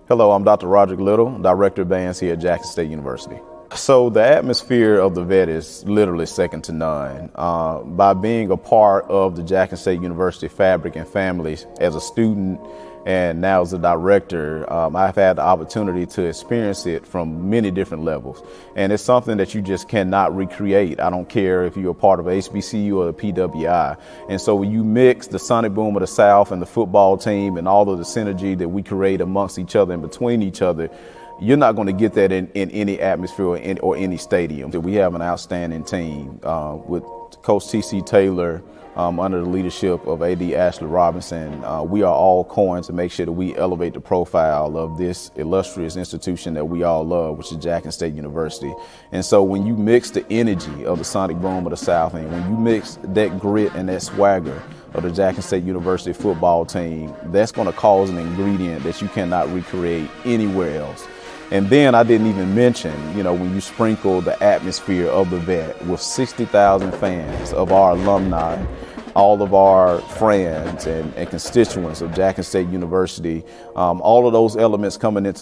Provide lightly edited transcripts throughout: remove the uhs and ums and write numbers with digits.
Hello, I'm Dr. Roderick Little, Director of Bands here at Jackson State University. So the atmosphere of the vet is literally second to none. By being a part of the Jackson State University fabric and families as a student and now as a director, I've had the opportunity to experience it from many different levels. And it's something that you just cannot recreate. I don't care if you're a part of HBCU or the PWI. And so when you mix the Sonic Boom of the South and the football team and all of the synergy that we create amongst each other and between each other, you're not going to get that in any atmosphere or any stadium. We have an outstanding team with Coach T.C. Taylor under the leadership of A.D. Ashley Robinson. We are all coin to make sure that we elevate the profile of this illustrious institution that we all love, which is Jackson State University. And so when you mix the energy of the Sonic Boom of the South and when you mix that grit and that swagger of the Jackson State University football team, that's going to cause an ingredient that you cannot recreate anywhere else. And then I didn't even mention, when you sprinkle the atmosphere of the vet with 60,000 fans of our alumni, all of our friends and constituents of Jackson State University, all of those elements coming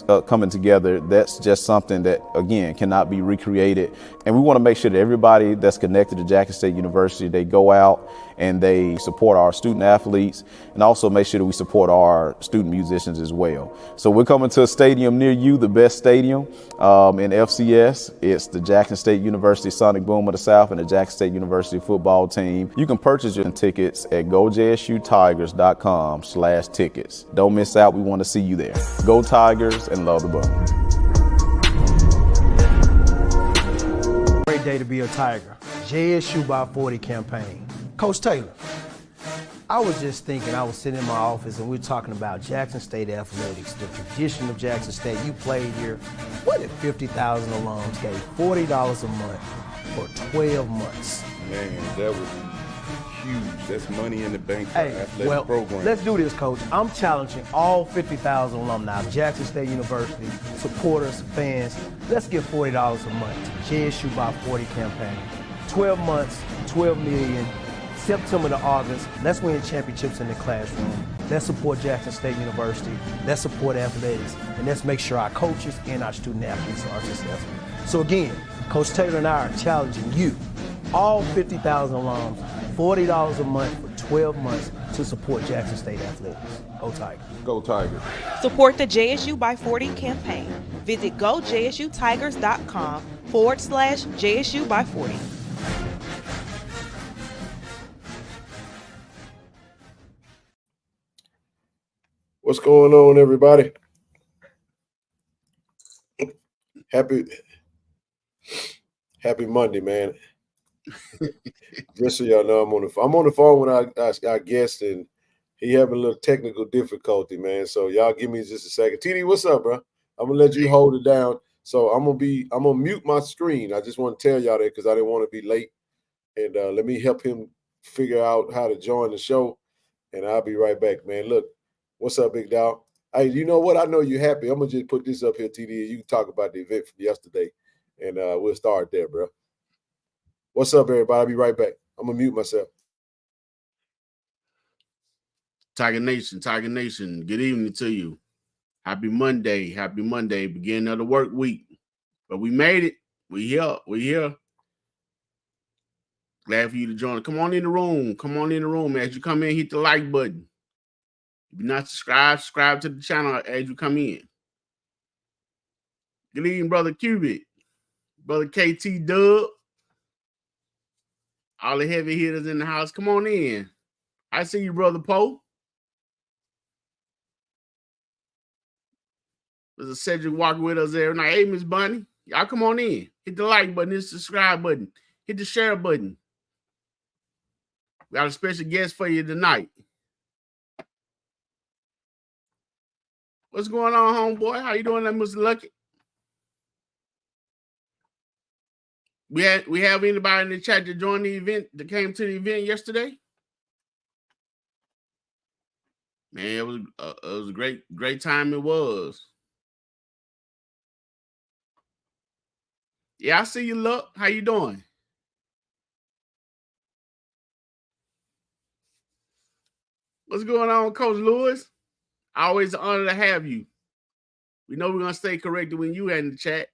together, that's just something that, again, cannot be recreated. And we want to make sure that everybody that's connected to Jackson State University, they go out and they support our student athletes and also make sure that we support our student musicians as well. So we're coming to a stadium near you, the best stadium in FCS. It's the Jackson State University Sonic Boom of the South and the Jackson State University football team. You can purchase your tickets at gojsutigers.com/tickets. Don't miss out. We want to see you there. Go Tigers and love the Boom. Great day to be a Tiger. JSU by 40 campaign. Coach Taylor, I was just thinking, I was sitting in my office and we were talking about Jackson State athletics, the tradition of Jackson State. You played here. What if 50,000 alums gave $40 a month for 12 months? Man, that was huge. That's money in the bank for athletic program. Let's do this, Coach. I'm challenging all 50,000 alumni of Jackson State University, supporters, fans. Let's give $40 a month to JSU by 40 campaign. 12 months, 12 million. September to August, let's win championships in the classroom. Let's support Jackson State University. Let's support athletics. And let's make sure our coaches and our student athletes are successful. So again, Coach Taylor and I are challenging you, all 50,000 alums, $40 a month for 12 months to support Jackson State athletics. Go Tigers. Go Tigers. Support the JSU by 40 campaign. Visit gojsutigers.com/JSU by 40. What's going on, everybody? Happy Monday, man. Just so y'all know, I'm on the phone with our guest, and he having a little technical difficulty, man. So y'all give me just a second. TD, what's up, bro? I'm gonna let you hold it down. So I'm gonna mute my screen. I just want to tell y'all that because I didn't want to be late. And let me help him figure out how to join the show. And I'll be right back, man. Look. What's up, big dog? Hey, you know what? I know you're happy. I'm going to just put this up here, TD, and you can talk about the event from yesterday, and we'll start there, bro. What's up, everybody? I'll be right back. I'm going to mute myself. Tiger Nation, good evening to you. Happy Monday, beginning of the work week. But we made it. We here. Glad for you to join. Come on in the room. As you come in, hit the like button. If you're not subscribe to the channel as you come in. Good evening, Brother Cubic, Brother KT Dub, all the heavy hitters in the house. Come on in. I see you, Brother Poe. There's a Cedric walking with us there. Now, hey, Miss Bunny, y'all come on in. Hit the like button, hit the subscribe button, hit the share button. We got a special guest for you tonight. What's going on, homeboy? How you doing, Mr. Lucky? We have anybody in the chat that joined the event, that came to the event yesterday? Man, it was a great time. It was. Yeah, I see you, Luck. How you doing? What's going on, Coach Lewis? Always an honor to have you. We know we're gonna stay corrected when you in the chat.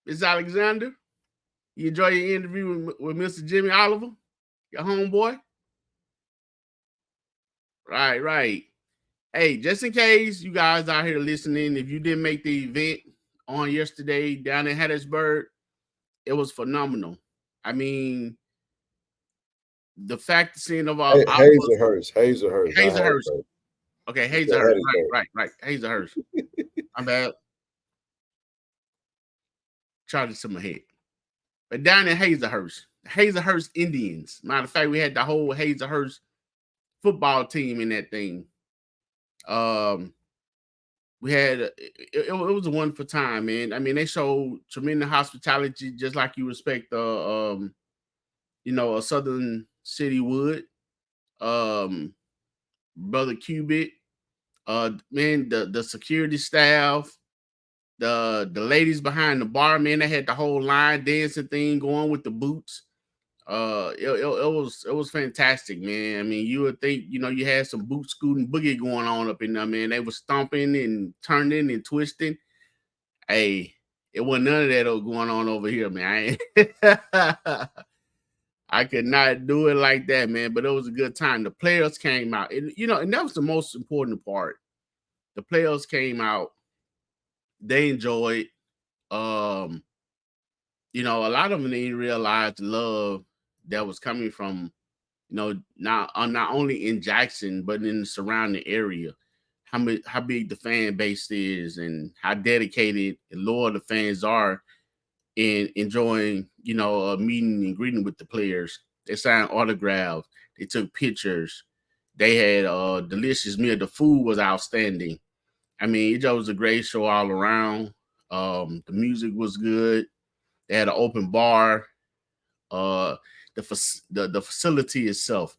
Miss Alexander, you enjoy your interview with Mr. Jimmy Oliver, your homeboy? Right. Hey, just in case you guys out here listening, if you didn't make the event on yesterday down in Hattiesburg, it was phenomenal. I mean, the fact seeing of our Hazelhurst. Okay, Hazelhurst. Right. Hazelhurst. I'm bad. Charged to my head. But down in Hazelhurst Indians. Matter of fact, we had the whole Hazelhurst football team in that thing. We had it was a wonderful time, man. I mean, they showed tremendous hospitality, just like you respect a Southern city would. Brother Cubit, man, the security staff, the ladies behind the bar, man, they had the whole line dancing thing going with the boots. It was fantastic, man. I mean, you would think, you had some boot scooting boogie going on up in there, man. They were stomping and turning and twisting. Hey, it wasn't none of that going on over here, man. I could not do it like that, man. But it was a good time. The players came out, and that was the most important part. The players came out. They enjoyed. A lot of them didn't realize the love that was coming from, not only in Jackson but in the surrounding area. How big the fan base is, and how dedicated and loyal the fans are in enjoying, meeting and greeting with the players. They signed autographs. They took pictures. They had a delicious meal. The food was outstanding. I mean, it was a great show all around. The music was good. They had an open bar. The facility itself,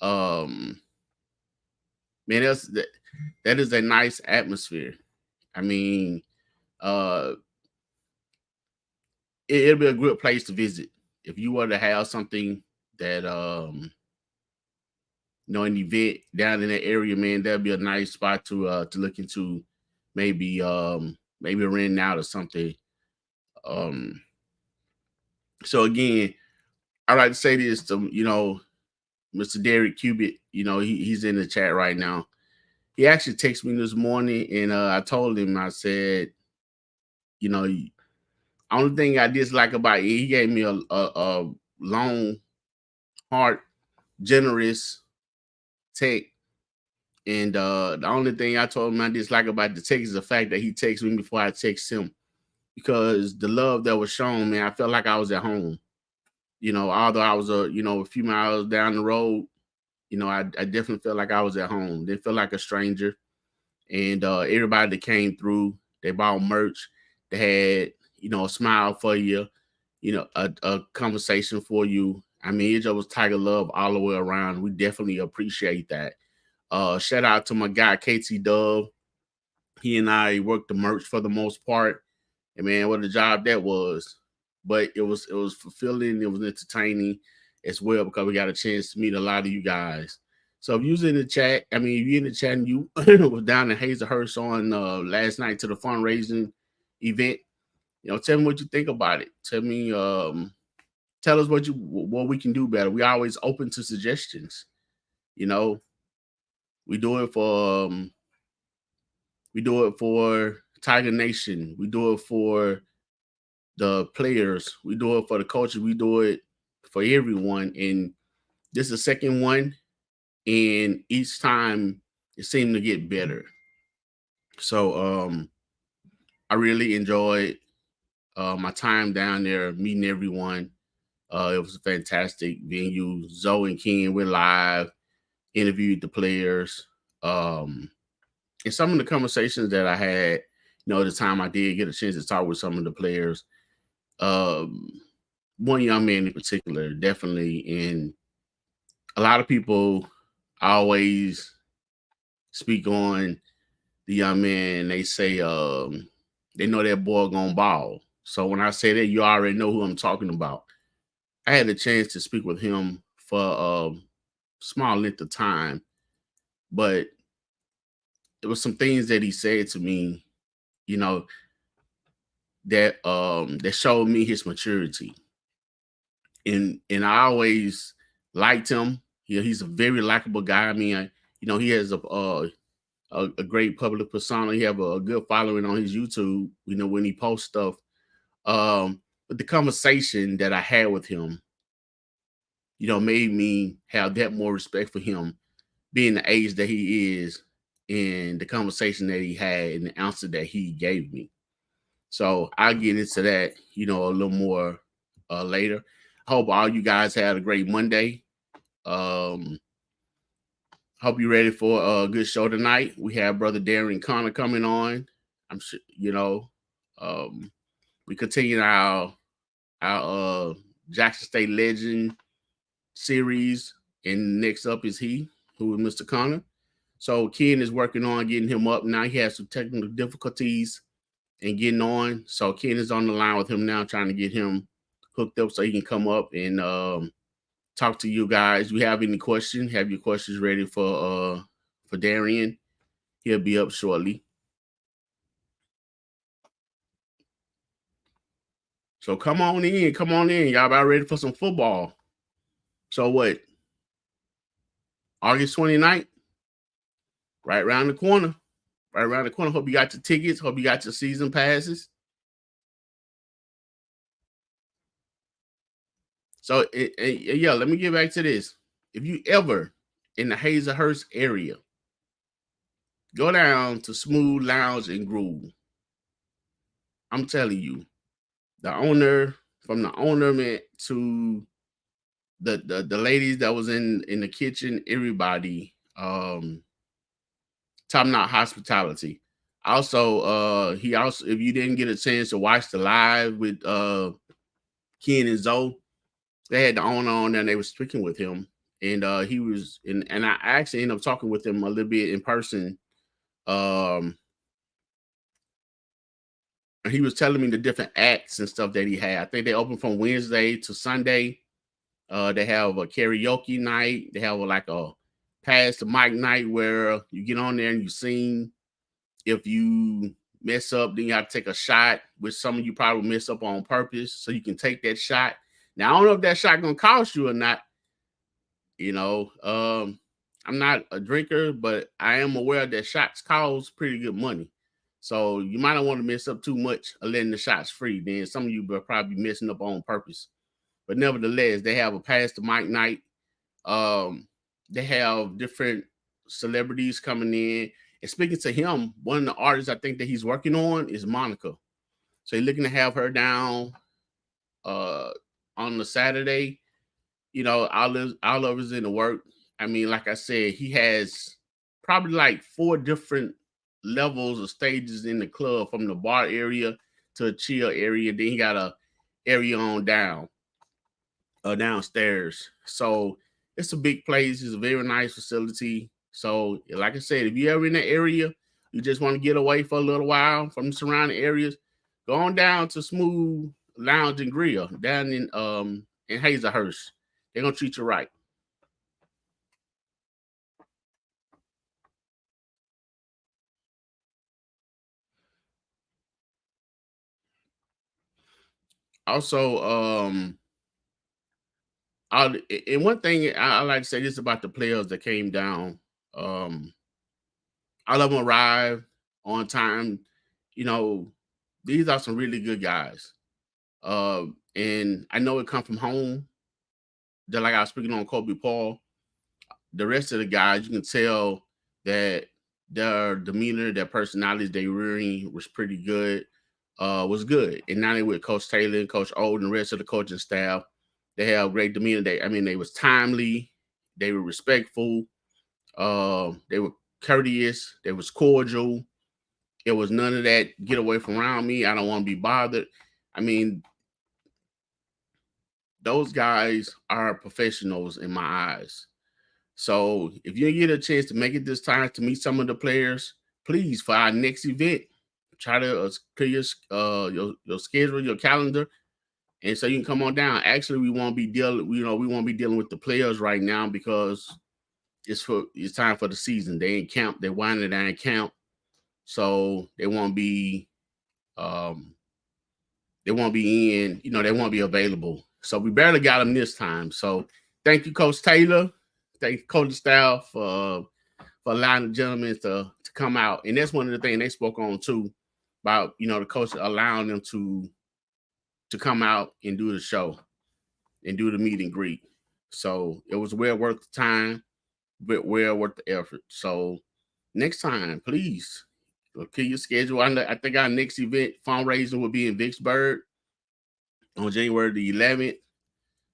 man, that is a nice atmosphere. I mean, it'll be a good place to visit if you were to have something that an event down in that area, man. That'd be a nice spot to look into, maybe renting out or something. So again, I like to say this to Mr. Derek Cubit. He's in the chat right now. He actually texted me this morning, and I told him, I said, only thing I dislike about it, he gave me a long, heart, generous text. And the only thing I told him I dislike about the text is the fact that he texted me before I text him, because the love that was shown, man, I felt like I was at home. Although I was a few miles down the road, I definitely felt like I was at home. Didn't feel like a stranger. And everybody that came through, they bought merch. They had, a smile for you, a conversation for you. I mean, it just was Tiger love all the way around. We definitely appreciate that. Shout out to my guy, KT Dove. He and I worked the merch for the most part. And man, what a job that was. But it was fulfilling. It was entertaining as well, because we got a chance to meet a lot of you guys. So if you was in the chat, if you're in the chat and you was down in Hazelhurst on last night to the fundraising event, tell me what you think about it. Tell me, tell us what we can do better. We always open to suggestions. We do it for Tiger Nation. We do it for the players. We do it for the coaches. We do it for everyone. And this is the second one. And each time it seemed to get better. So I really enjoyed my time down there, meeting everyone. It was a fantastic venue. Zoe and Ken were live, interviewed the players. And some of the conversations that I had, the time I did get a chance to talk with some of the players. One young man in particular, definitely. And a lot of people always speak on the young man. They say they know that boy gonna ball. So when I say that, you already know who I'm talking about. I had a chance to speak with him for a small length of time, but it was some things that he said to me, you know, that that showed me his maturity. And I always liked him. He's a very likable guy. I mean, he has a great public persona. He have a good following on his YouTube, when he posts stuff. But the conversation that I had with him, made me have that more respect for him, being the age that he is, and the conversation that he had and the answer that he gave me. So I'll get into that, a little more later. I hope all you guys had a great Monday. Hope you're ready for a good show tonight. We have Brother Darion Connor coming on. I'm sure, we continue our Jackson State Legend series, and next up is he, who is Mr. Connor. So Ken is working on getting him up now. He has some technical difficulties in getting on. So Ken is on the line with him now, trying to get him hooked up so he can come up and talk to you guys. If you have any questions, have your questions ready for Darion. He'll be up shortly. So come on in. Y'all about ready for some football. So what? August 29th? Right around the corner. Hope you got your tickets. Hope you got your season passes. So, yeah, let me get back to this. If you ever in the Hazelhurst area, go down to Smooth Lounge and Groove. I'm telling you, from the owner man to the ladies that was in the kitchen, everybody, top-notch hospitality. Also, if you didn't get a chance to watch the live with Ken and Zoe, they had the owner on there and they were speaking with him. And he was, and I actually ended up talking with him a little bit in person. And he was telling me the different acts and stuff that he had. I think they open from Wednesday to Sunday. They have a karaoke night. They have a pass the mic night where you get on there and you sing. If you mess up, then you have to take a shot, which some of you probably mess up on purpose, so you can take that shot. Now, I don't know if that shot gonna cost you or not. I'm not a drinker, but I am aware that shots cost pretty good money. So you might not want to mess up too much of letting the shots free. Then some of you will probably be messing up on purpose. But nevertheless, they have a pass the mic night. They have different celebrities coming in. And speaking to him, one of the artists I think that he's working on is Monica. So he's looking to have her down on the Saturday. All of us in the work. I mean, like I said, he has probably 4 different levels or stages in the club, from the bar area to a chill area. Then he got a area on downstairs. So it's a big place. It's a very nice facility. So like I said, if you're ever in that area, you just want to get away for a little while from the surrounding areas, go on down to Smooth Lounge and Grill down in Hazelhurst. They're gonna treat you right. Also, and one thing I like to say this about the players that came down. All of them arrived on time. These are some really good guys. And I know it come from home. Just like I was speaking on Kobe Paul. The rest of the guys, you can tell that their demeanor, their personalities, their rearing was pretty good. Was good. And now they with Coach Taylor and Coach Old and the rest of the coaching staff. They have great demeanor. They was timely. They were respectful. They were courteous. They was cordial. It was none of that get away from around me. I don't want to be bothered. I mean, those guys are professionals in my eyes. So if you get a chance to make it this time to meet some of the players, please, for our next event, try to clear your schedule, your calendar, and so you can come on down. Actually, we won't be dealing with the players right now because it's time for the season. They ain't camp. They're winding down camp, so they won't be in. They won't be available. So we barely got them this time. So thank you, Coach Taylor. Thank you, coaching staff for allowing the gentlemen to come out. And that's one of the things they spoke on too, about the coach allowing them to come out and do the show and do the meet and greet. So it was well worth the time, but well worth the effort. So next time, please look at your schedule. I think our next event fundraising will be in Vicksburg on January the 11th.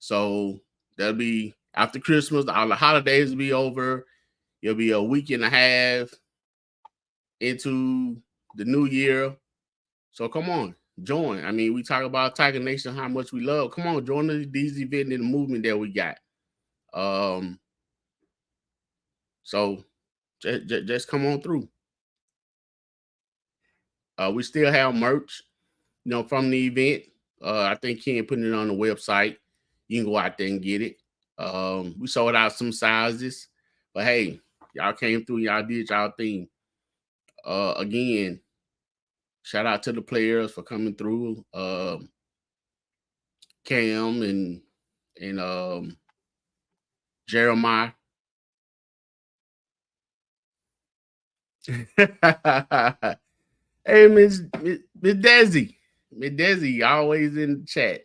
So that'll be after Christmas. All the holidays will be over. It'll be a week and a half into the new year. So come on, join. I mean, we talk about Tiger Nation, how much we love. Come on, join these events and the movement that we got. So just come on through. We still have merch, from the event. I think Ken putting it on the website. You can go out there and get it. We sold out some sizes, but hey, y'all came through. Y'all did y'all thing. Again, shout out to the players for coming through. Cam and Jeremiah. Hey, Miss Desi. Miss Desi always in the chat.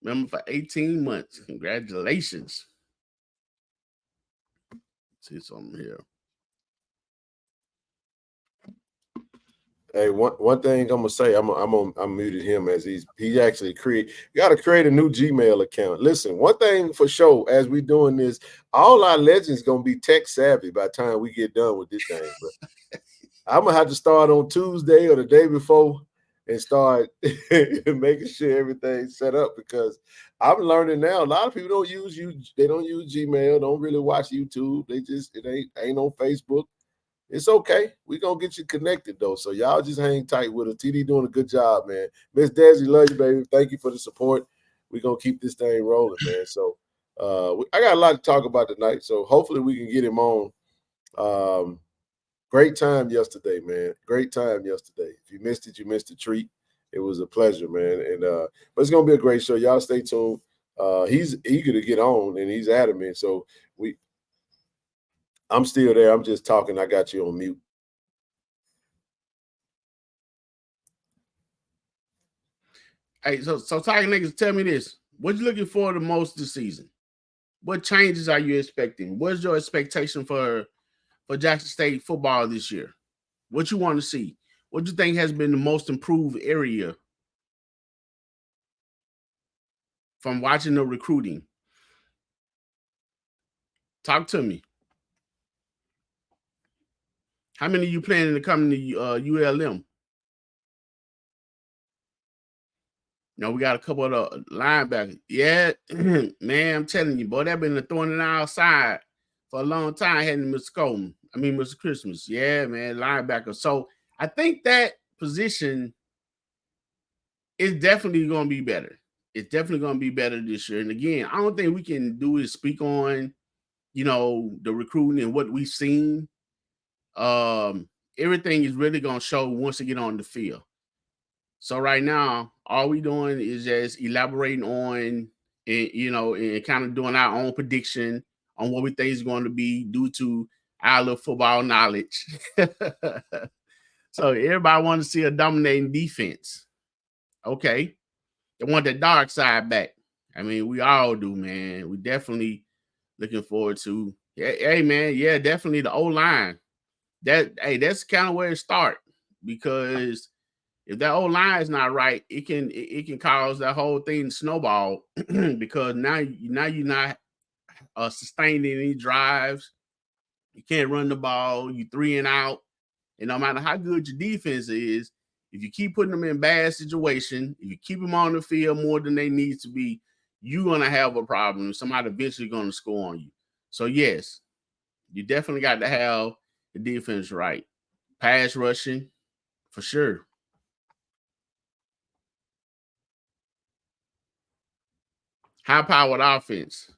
Remember for 18 months. Congratulations. See something here. Hey, one thing I'm gonna say, I'm muted him as he actually you gotta create a new Gmail account. Listen, one thing for sure, as we doing this, all our legends gonna be tech savvy by the time we get done with this thing, bro. I'm gonna have to start on Tuesday or the day before and start making sure everything's set up, because I'm learning now. A lot of people don't use Gmail, don't really watch YouTube. It ain't on Facebook. It's okay. We're going to get you connected, though. So y'all just hang tight with us. TD doing a good job, man. Miss Desi, love you, baby. Thank you for the support. We're going to keep this thing rolling, man. So I got a lot to talk about tonight, so hopefully we can get him on. Great time yesterday, man. Great time yesterday. If you missed it, you missed a treat. It was a pleasure, man. And but it's going to be a great show. Y'all stay tuned. He's eager to get on, and he's adamant. So I'm still there. I'm just talking. I got you on mute. Hey, so Tiger niggas, tell me this. What you looking for the most this season? What changes are you expecting? What's your expectation for Jackson State football this year? What you want to see? What do you think has been the most improved area from watching the recruiting? Talk to me. How many of you planning to come to ULM? We got a couple of the linebackers. Yeah, man, I'm telling you, boy, that been a thorn in our side for a long time, hadn't Mr. Coleman. Mr. Christmas. Yeah, man, linebacker. So I think that position is definitely going to be better. It's definitely going to be better this year. And again, I don't think we can do is speak on, the recruiting and what we've seen. Everything is really going to show once we get on the field. So right now, all we doing is just elaborating on, and kind of doing our own prediction on what we think is going to be due to our little football knowledge. So everybody wants to see a dominating defense. Okay. They want the dark side back. We all do, man. We definitely looking forward to, hey man, yeah, definitely the O-line. That's kind of where it starts, because if that O-line is not right, it can cause that whole thing to snowball because now you're not sustaining any drives. You can't run the ball. You 3 and out. And no matter how good your defense is, if you keep putting them in bad situation, if you keep them on the field more than they need to be, you're going to have a problem. Somebody eventually going to score on you. So, yes, you definitely got to have the defense right. Pass rushing, for sure. High-powered offense.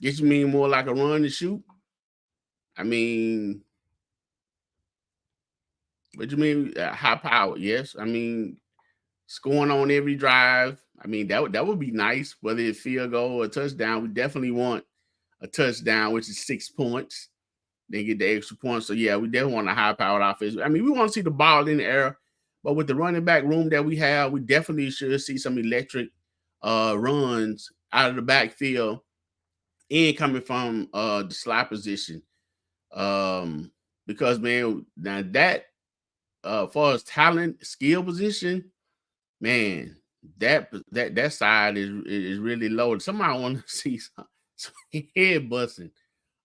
Guess you mean more like a run and shoot? I mean, what you mean high power? Yes. I mean, scoring on every drive. I mean, that would be nice, whether it's field goal or touchdown. We definitely want a touchdown, which is 6 points. Then get the extra points. So yeah, we definitely want a high-powered offense. I mean, we want to see the ball in the air, but with the running back room that we have, we definitely should see some electric runs out of the backfield and coming from the slot position. Because man, now that far as talent, skill position, man, that side is really low. Somebody want to see some head busting.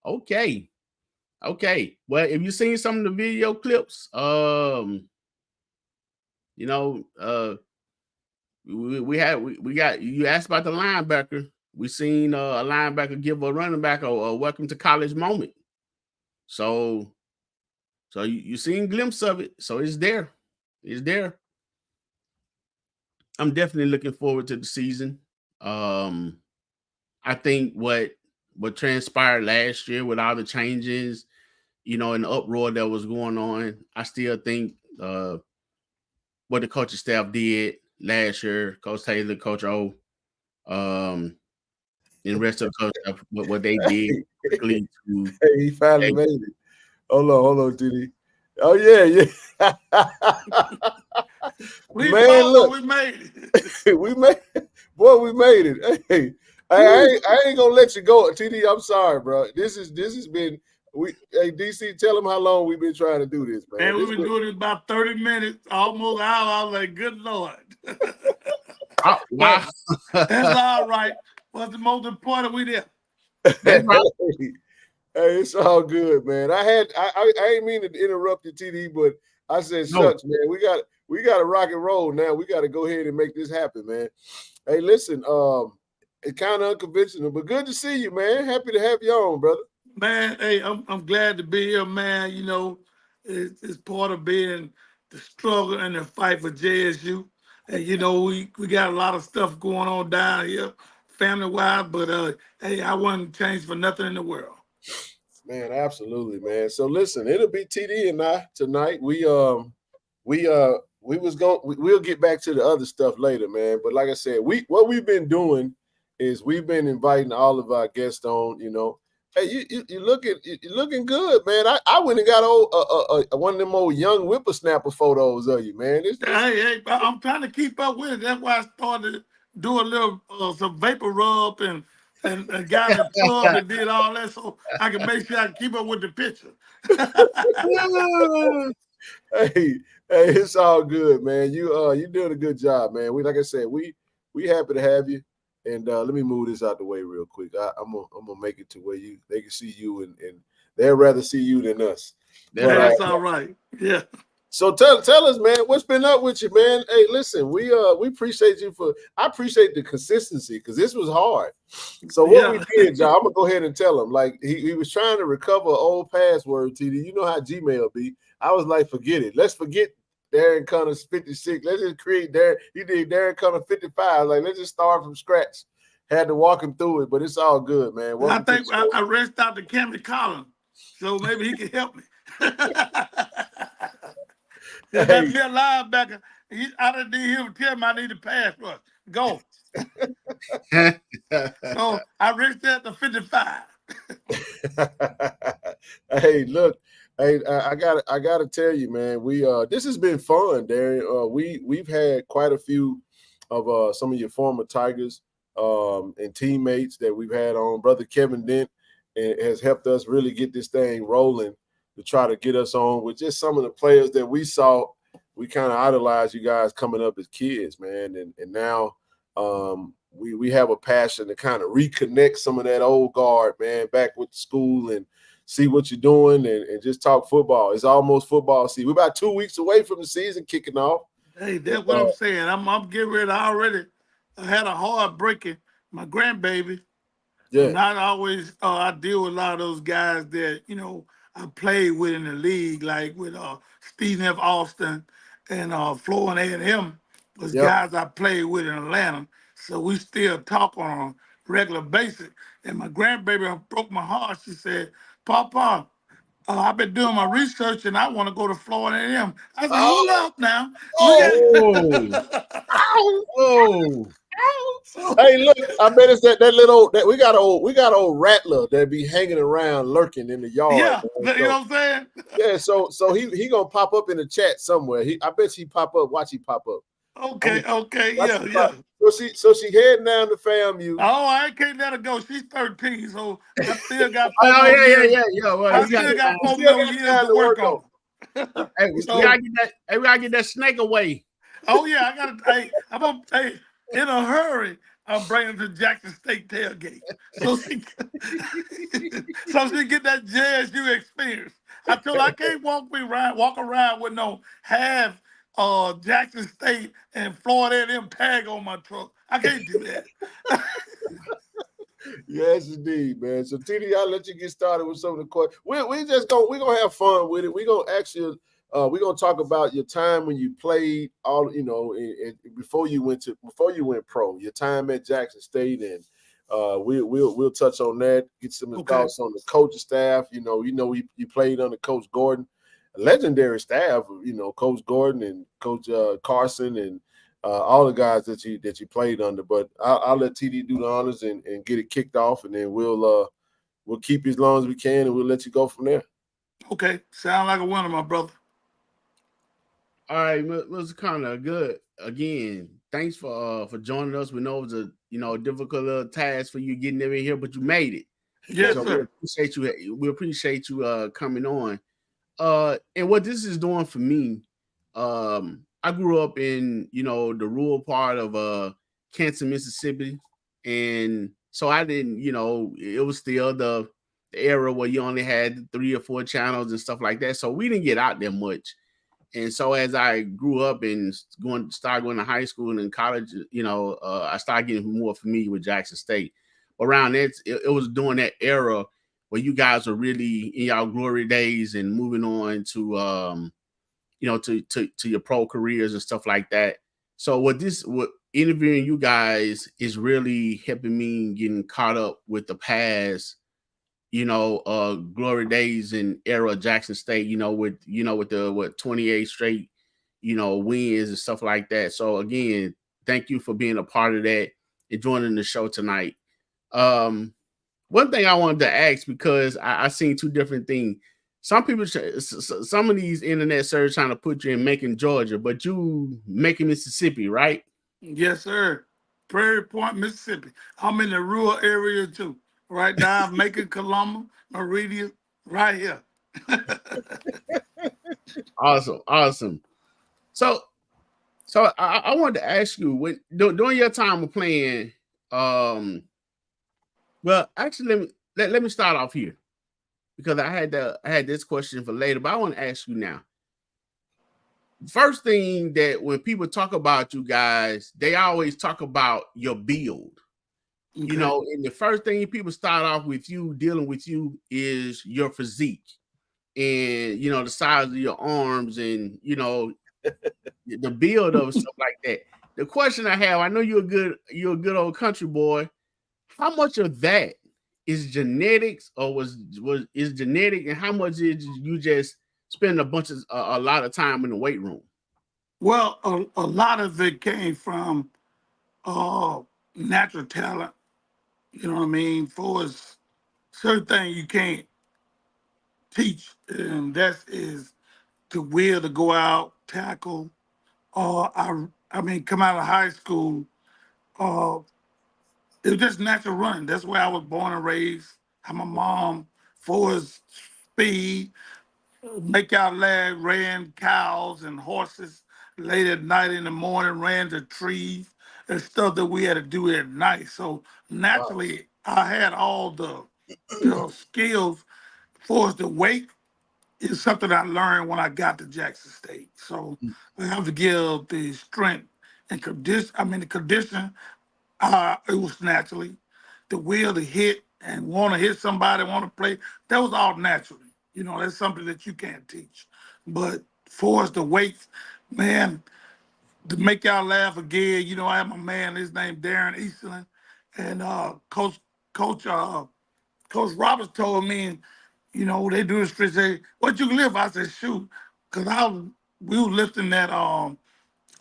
Okay. Well, if you've seen some of the video clips, you know, we got you asked about the linebacker. We seen a linebacker give a running back a welcome to college moment. So you seen a glimpse of it. So it's there. It's there. I'm definitely looking forward to the season. I think what transpired last year with all the changes, you know, and the uproar that was going on, I still think what the coaching staff did last year, Coach Taylor, Coach O, and the rest of the coach staff, what they did quickly to Hey, he finally made it. Hold on, Diddy. Oh yeah. Man, look, we made it. we made it. Hey, I ain't gonna let you go, TD. I'm sorry, bro. This has been hey DC, tell them how long we've been trying to do this, man. And we've been doing it about 30 minutes, almost an hour. I was like, good Lord. wow. That's all right. What's the most important? We there. That's right. Hey, it's all good, man. I ain't mean to interrupt you, TD, but I said, shucks, man. We got to rock and roll now. We got to go ahead and make this happen, man. Hey, listen, it's kind of unconventional, but good to see you, man. Happy to have you on, brother. Man, hey, I'm glad to be here, man. You know, it's part of being the struggle and the fight for JSU. And you know, we got a lot of stuff going on down here, family-wise, but hey, I wouldn't change for nothing in the world. Man, absolutely, man. So listen, it'll be TD and I tonight. We'll get back to the other stuff later, man. But like I said, what we've been doing is we've been inviting all of our guests on, you know. Hey, you're looking good, man. I went and got one of them old young whippersnapper photos of you, man. Hey, I'm trying to keep up with it. That's why I started to do a little some vapor rub and got in the club and did all that so I can make sure I can keep up with the picture. hey, it's all good, man. You're doing a good job, man. Like I said, we happy to have you. And let me move this out the way real quick. I'm gonna make it to where they can see you, and they'd rather see you than us. That's all right. Yeah. So tell us, man, what's been up with you, man? Hey, listen, we appreciate you I appreciate the consistency because this was hard. So what we did, y'all, I'm gonna go ahead and tell him. Like he was trying to recover an old password, TD. You know how Gmail be. I was like, forget it. Let's forget Darion Connors 56. Let's just create He did Darion Connors 55. Like, let's just start from scratch. Had to walk him through it, but it's all good, man. I think I reached out to Cameron Collins, so maybe he can help me. That's me a linebacker. I didn't need him to tell me I need a pass rush. Go. So I reached out to 55. Hey, look. Hey, I gotta tell you, man. This has been fun, Darion. We've had quite a few of some of your former Tigers and teammates that we've had on. Brother Kevin Dent has helped us really get this thing rolling to try to get us on with just some of the players that we saw. We kind of idolized you guys coming up as kids, man, and now we have a passion to kind of reconnect some of that old guard, man, back with the school and see what you're doing and just talk football. It's almost football season. We're about 2 weeks away from the season kicking off. Hey, that's what I'm saying. I'm getting ready. I had a heart breaking my grandbaby. Yeah. Not always. I deal with a lot of those guys that, you know, I played with in the league, like with Stephen F. Austin and Florida A&M was guys I played with in Atlanta. So we still talk on them. regular basis. And my grandbaby broke my heart. She said, Papa, I've been doing my research and I want to go to Florida A&M. I said, hold up now. Look Oh, at oh. so, Hey, look, I bet it's that little that we got old rattler that be hanging around lurking in the yard. yeah, Man. you know what I'm saying? Yeah, so he gonna pop up in the chat somewhere. I bet he pop up. Watch he pop up. Okay, Watch yeah, he yeah. pop. So she heading down to FAMU. Oh, I can't let her go. She's 13, so I still got Oh 4 more yeah, years. yeah, yeah, yeah. Well, I we got still got You 4 still more got years time to to work work on. hey, we So, gotta get that. Hey, we gotta get that snake away. oh yeah, I gotta. I'm gonna. Hey, in a hurry, I'm bringing her to Jackson State tailgate, so she, so she get that JSU experience. I told her I can't walk around with no half Jackson State and Florida A&M tag on my truck. I can't do that. Yes, indeed, man. So TD, I'll let you get started with some of the questions. We're gonna have fun with it. We're gonna actually we're gonna talk about your time when you played all, before you went pro, your time at Jackson State, and we'll touch on that, get some Okay. thoughts on the coaching staff. You played under Coach Gordon, a legendary staff, Coach Gordon and Coach Carson and all the guys that you played under. But I'll let TD do the honors and get it kicked off, and then we'll keep you as long as we can, and we'll let you go from there. Okay, sound like a winner, my brother. All right, Mr. Connor, good. Again, thanks for joining us. We know it was a difficult little task for you getting in here, but you made it. Yes, So sir. we appreciate you coming on. And what this is doing for me, I grew up in the rural part of Kansas, Mississippi, and so I didn't, it was still the era where you only had 3 or 4 channels and stuff like that. So we didn't get out there much. And so as I grew up and started going to high school and college, I started getting more familiar with Jackson State. Around that, it was during that era where you guys were really in y'all glory days and moving on to to your pro careers and stuff like that. So what interviewing you guys is really helping me getting caught up with the past, glory days and era of Jackson State, with the 28 straight, wins and stuff like that. So again, thank you for being a part of that and joining the show tonight. One thing I wanted to ask, because I seen 2 different things. Some people, some of these internet search trying to put you in Macon, Georgia, but you Macon, Mississippi, right? Yes, sir. Prairie Point, Mississippi. I'm in the rural area too. Right now, I'm making Columba, Meridian, right here. Awesome. So I wanted to ask you, when during your time of playing, well, actually, let me start off here, because I had this question for later, but I want to ask you now. First thing, that when people talk about you guys, they always talk about your build. Okay. And the first thing people start off with you dealing with you is your physique, and the size of your arms, and the build of stuff like that. The question I have, I know you're a good old country boy. How much of that is genetics, or is genetic, and how much is you just spend a lot of time in the weight room? Well, a lot of it came from natural talent. You know what I mean? For us, certain things you can't teach, and that is the will to go out, tackle. I mean, come out of high school, uh, it was just natural running. That's where I was born and raised. How my mom, for his speed, make out lad, ran cows and horses late at night, in the morning, ran the trees and stuff that we had to do at night. So naturally, I had all the skills. For us, the weight is something I learned when I got to Jackson State. So I have to give the strength and condition. I mean, the condition. It was naturally the will to hit and want to hit somebody, want to play. That was all naturally. That's something that you can't teach. But for us, the weights, man, to make y'all laugh again, I have my man, his name Darion Eastland. And Coach Roberts told me, you know, they do this street, say, what you lift? I said, shoot, because we was lifting that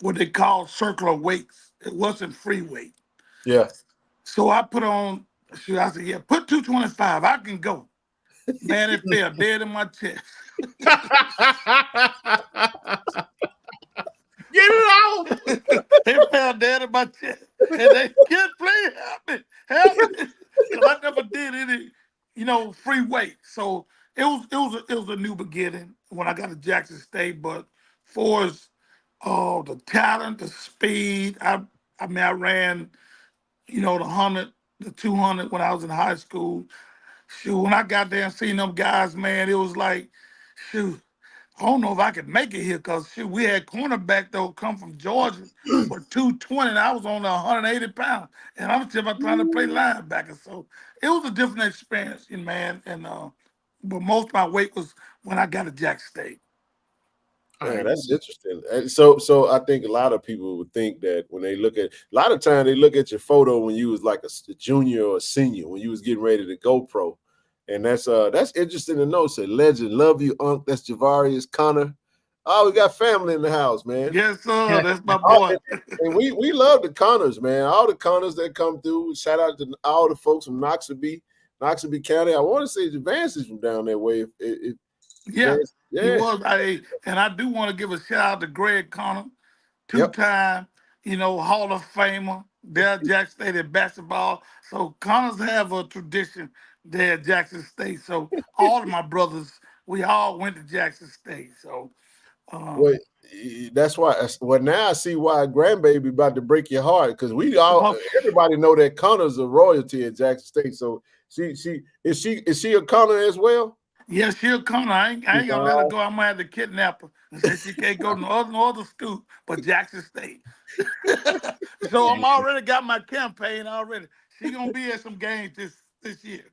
what they call circular weights. It wasn't free weight. Yeah. So I put on, shoot, I said, yeah, put 225. I can go. Man, it fell dead in my chest. Get it out. It fell dead in my chest. And they, kid, please help me. Because I never did any, you know, free weight. So it was a new beginning when I got to Jackson State. But for as the talent, the speed, I mean, I ran, you know, the 100, the 200 when I was in high school. Shoot, when I got there and seen them guys, man, it was like, shoot, I don't know if I could make it here because we had cornerback though come from Georgia for 220 and I was only 180 pounds. And I'm still trying to play linebacker. So it was a different experience, man. And but most of my weight was when I got to Jackson State. Yeah, that's interesting. And so I think a lot of people would think that when they look at, a lot of times they look at your photo when you was like a junior or a senior, when you was getting ready to go pro. And that's interesting to know. So legend, love you, Unc. That's Javarius Connor. Oh, we got family in the house, man. Yes, sir. That's my boy. And we love the Connors, man. All the Connors that come through. Shout out to all the folks from Noxubee County. I want to say Vance is from down that way. Yeah, Vance, he was. And I do want to give a shout out to Greg Connor, two-time, you know, Hall of Famer there at Jackson State at basketball. So Connors have a tradition there at Jackson State. So all of my brothers, we all went to Jackson State. So well, that's why. Well, now I see why grandbaby about to break your heart, because everybody know that Connor's a royalty at Jackson State. So is she a Connor as well? Yeah, she'll come. I ain't gonna let her go. I'm gonna have to kidnap her and say she can't go to no other school but Jackson State. So I'm already got my campaign already. She gonna be at some games this year.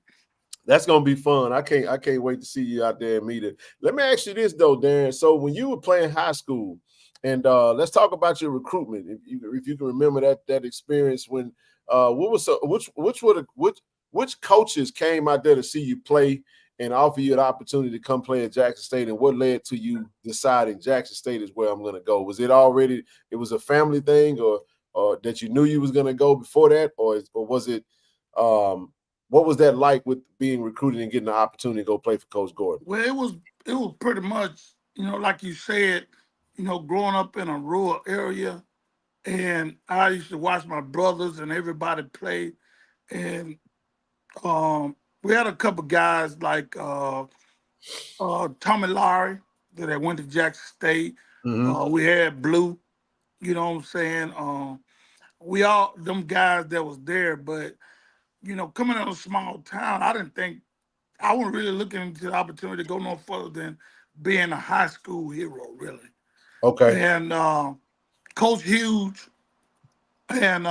That's gonna be fun. I can't wait to see you out there and meet her. Let me ask you this though, Darren. So when you were playing high school, and let's talk about your recruitment. If you can remember that experience when which coaches came out there to see you play and offer you an opportunity to come play at Jackson State, and what led to you deciding Jackson State is where I'm going to go? Was it already a family thing, or that you knew you was going to go before that, or was it what was that like with being recruited and getting the opportunity to go play for Coach Gordon? Well, it was pretty much, you know, like you said, you know, growing up in a rural area, and I used to watch my brothers and everybody play, and we had a couple guys like Tommy Lowry that went to Jackson State. Mm-hmm. We had Blue, you know what I'm saying? We all, them guys that was there, but, you know, coming in a small town, I wasn't really looking into the opportunity to go no further than being a high school hero, really. Okay. And Coach Hughes and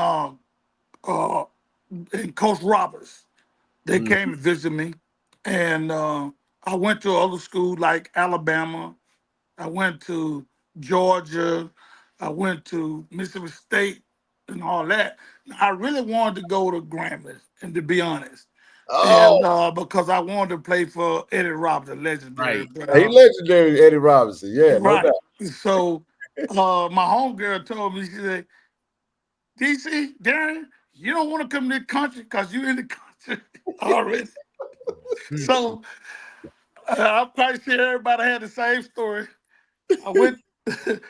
Coach Roberts, they came and visited me. And I went to other schools like Alabama. I went to Georgia. I went to Mississippi State and all that. I really wanted to go to Grambling, and to be honest. Oh, And because I wanted to play for Eddie Robinson, legendary. Right. But, he legendary, Eddie Robinson. Yeah, no right. doubt. So my homegirl told me, she said, DC, Darion, you don't want to come to the country because you're in the country already. So I'm quite sure everybody had the same story. I went to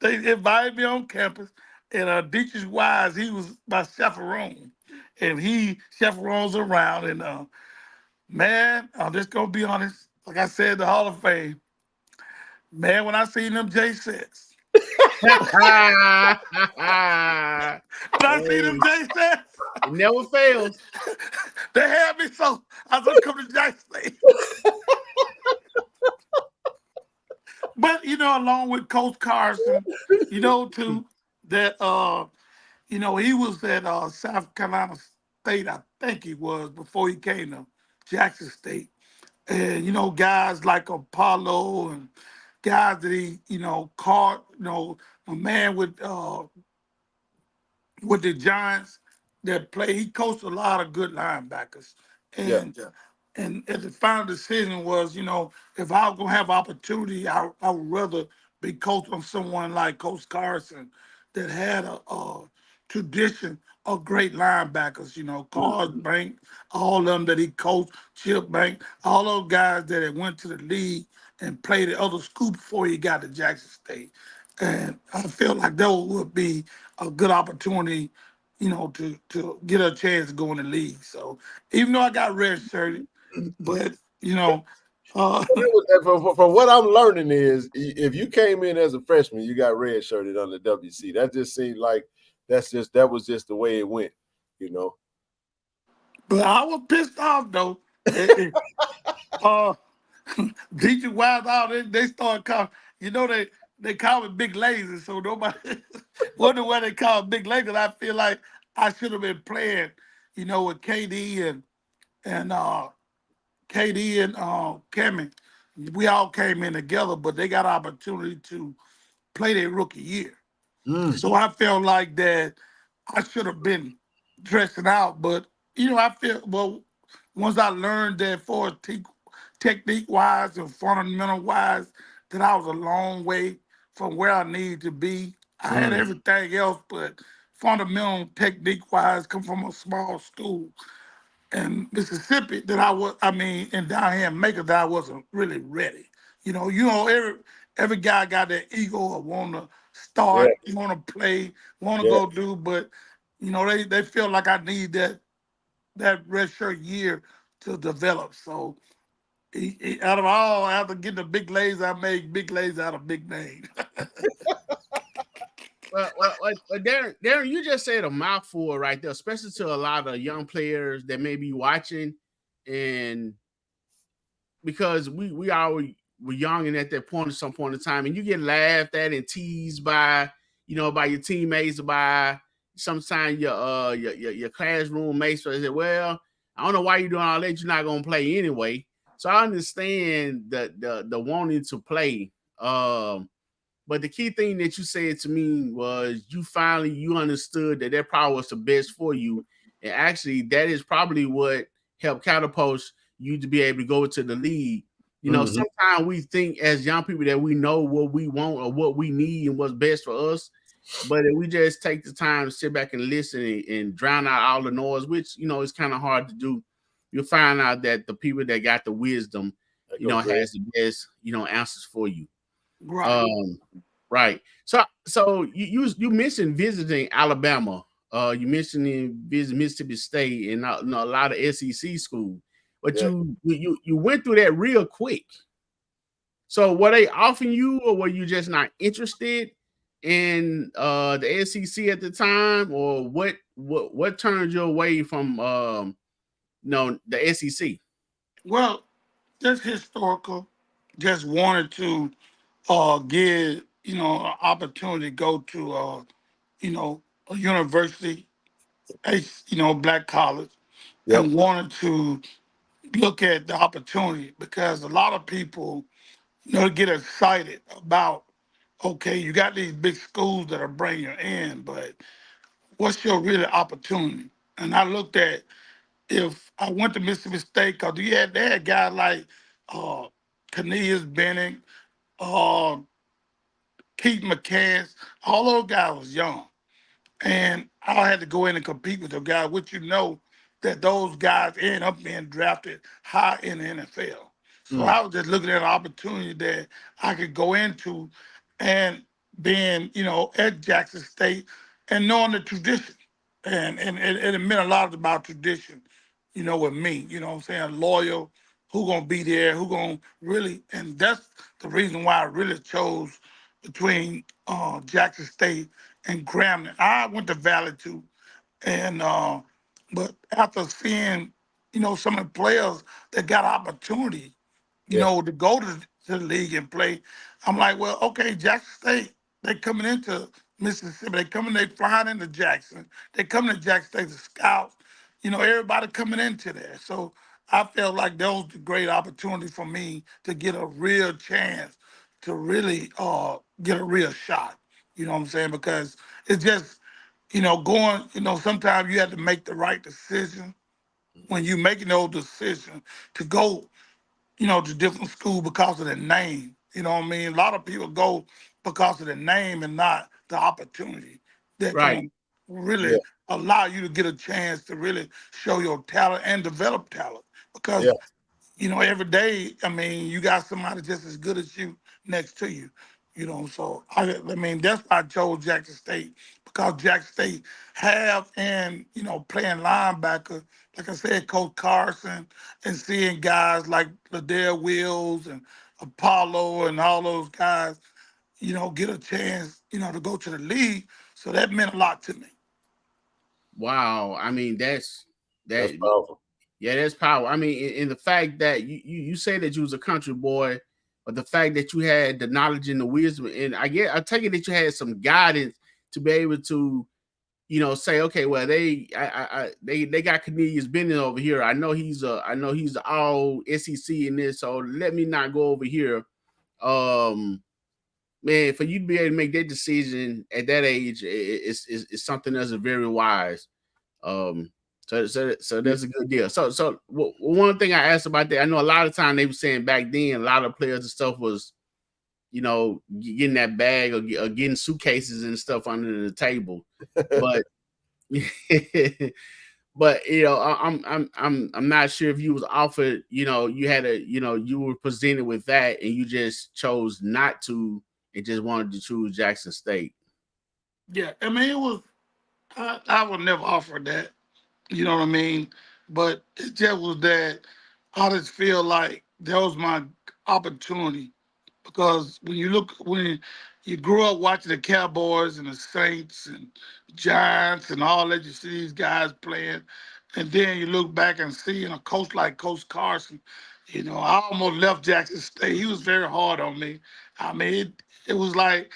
they invited me on campus, and Dietrich Wise, he was my chaperone, and he chaperones around. And man, I'm just gonna be honest. Like I said, the Hall of Fame, man. When I seen them J sets, when I seen them J sets, It never fails. they had me so I was gonna come to Jackson State. But you know, along with Coach Carson, you know, too, that you know, he was at South Carolina State, I think he was, before he came to Jackson State. And you know, guys like Apollo and guys that he, you know, caught, you know, a man with the Giants, that play. He coached a lot of good linebackers, Yeah. and the final decision was, if I was gonna have opportunity, I would rather be coached on someone like Coach Carson that had a tradition of great linebackers. Carl Bank, all of them that he coached, Chip Bank, all those guys that had went to the league and played at other schools before he got to Jackson State. And I feel like that would be a good opportunity, to get a chance to go in the league. So even though I got redshirted, but uh, From what I'm learning is, if you came in as a freshman, you got redshirted on the WC. That just seemed like that was just the way it went, but I was pissed off though. uh, DJ Wild out, they started calling. They call me Big Lazy, so nobody wonder why they call me Big Lazy. I feel like I should have been playing, with and KD and Kemi. We all came in together, but they got opportunity to play their rookie year. So I felt like that I should have been dressing out, but I feel well once I learned that for technique wise and fundamental wise, that I was a long way from where I needed to be. I had everything else, but fundamental technique wise, come from a small school in Mississippi that and down here in Macon that I wasn't really ready. Every guy got that ego of want to Yeah. start, want to play, want to Yeah. go do, but they feel like I need that red shirt year to develop. So out of all, after getting the big lays, I made big lays out of big names. Well, Darren, you just said a mouthful right there, especially to a lot of young players that may be watching, and because we all were young and at that point at some point in time, and you get laughed at and teased by by your teammates, by sometimes your classroom mates. So they say, well, I don't know why you're doing all that. You're not gonna play anyway. So I understand the wanting to play. But the key thing that you said to me was you understood that probably was the best for you, and actually that is probably what helped catapult you to be able to go to the league. Sometimes we think as young people that we know what we want or what we need and what's best for us, but if we just take the time to sit back and listen and drown out all the noise, which is kind of hard to do, you'll find out that the people that got the wisdom, has the best, answers for you. Right. Right. So you mentioned visiting Alabama. You mentioned visiting Mississippi State and a lot of SEC schools, but you went through that real quick. So were they offering you, or were you just not interested in the SEC at the time, or what turned you away from the SEC? Well, just historical. Just wanted to give an opportunity to go to a university, black college, Yep. and wanted to look at the opportunity because a lot of people get excited about, okay, you got these big schools that are bringing you in, but what's your real opportunity? And I looked at, if I went to Mississippi State, because they had guys like uh, Cornelius Bennett, uh, Keith McCants, all those guys was young. And I had to go in and compete with those guys, which that those guys end up being drafted high in the NFL. So I was just looking at an opportunity that I could go into and being, at Jackson State and knowing the tradition. And it meant a lot about tradition, with me, what I'm saying, loyal, who gonna be there, who gonna really, and that's the reason why I really chose between Jackson State and Grambling. I went to Valley too, and but after seeing, some of the players that got opportunity, Yeah. to go to the league and play, I'm like, well, okay, Jackson State, they coming into Mississippi, they flying into Jackson, they coming to Jackson State to scout, everybody coming into there. So I felt like that was a great opportunity for me to get a real chance to really get a real shot. You know what I'm saying? Because it's just going, sometimes you have to make the right decision when you're making those decisions to go, to different school because of the name. You know what I mean? A lot of people go because of the name and not the opportunity that Right. can really Yeah, allow you to get a chance to really show your talent and develop talent. yeah, Because every day, I mean, you got somebody just as good as you next to you. So I mean, that's why I chose Jackson State because Jackson State have and playing linebacker, like I said, Coach Carson, and seeing guys like Ladell Wills and Apollo and all those guys, get a chance, to go to the league. So that meant a lot to me. Wow. I mean, that's that's that. powerful. Yeah, that's power. I mean, in the fact that you say that you was a country boy, but the fact that you had the knowledge and the wisdom, and I take it that you had some guidance to be able to, say, okay, well, they got Cornelius Bennett over here. I know he's all SEC in this, so let me not go over here. Um, Man, for you to be able to make that decision at that age is something that's very wise. Um, so that's a good deal. One thing I asked about that, I know a lot of time they were saying back then, a lot of players and stuff was, getting that bag or getting suitcases and stuff under the table, but but I'm not sure if you was offered, you had you were presented with that and you just chose not to and just wanted to choose Jackson State. Yeah, I mean, it was, I would never offer that. You know what I mean? But it just was that I just feel like that was my opportunity because when you grew up watching the Cowboys and the Saints and Giants and all that, you see these guys playing, and then you look back and see a coach like Coach Carson. I almost left Jackson State. He was very hard on me. I mean, it was like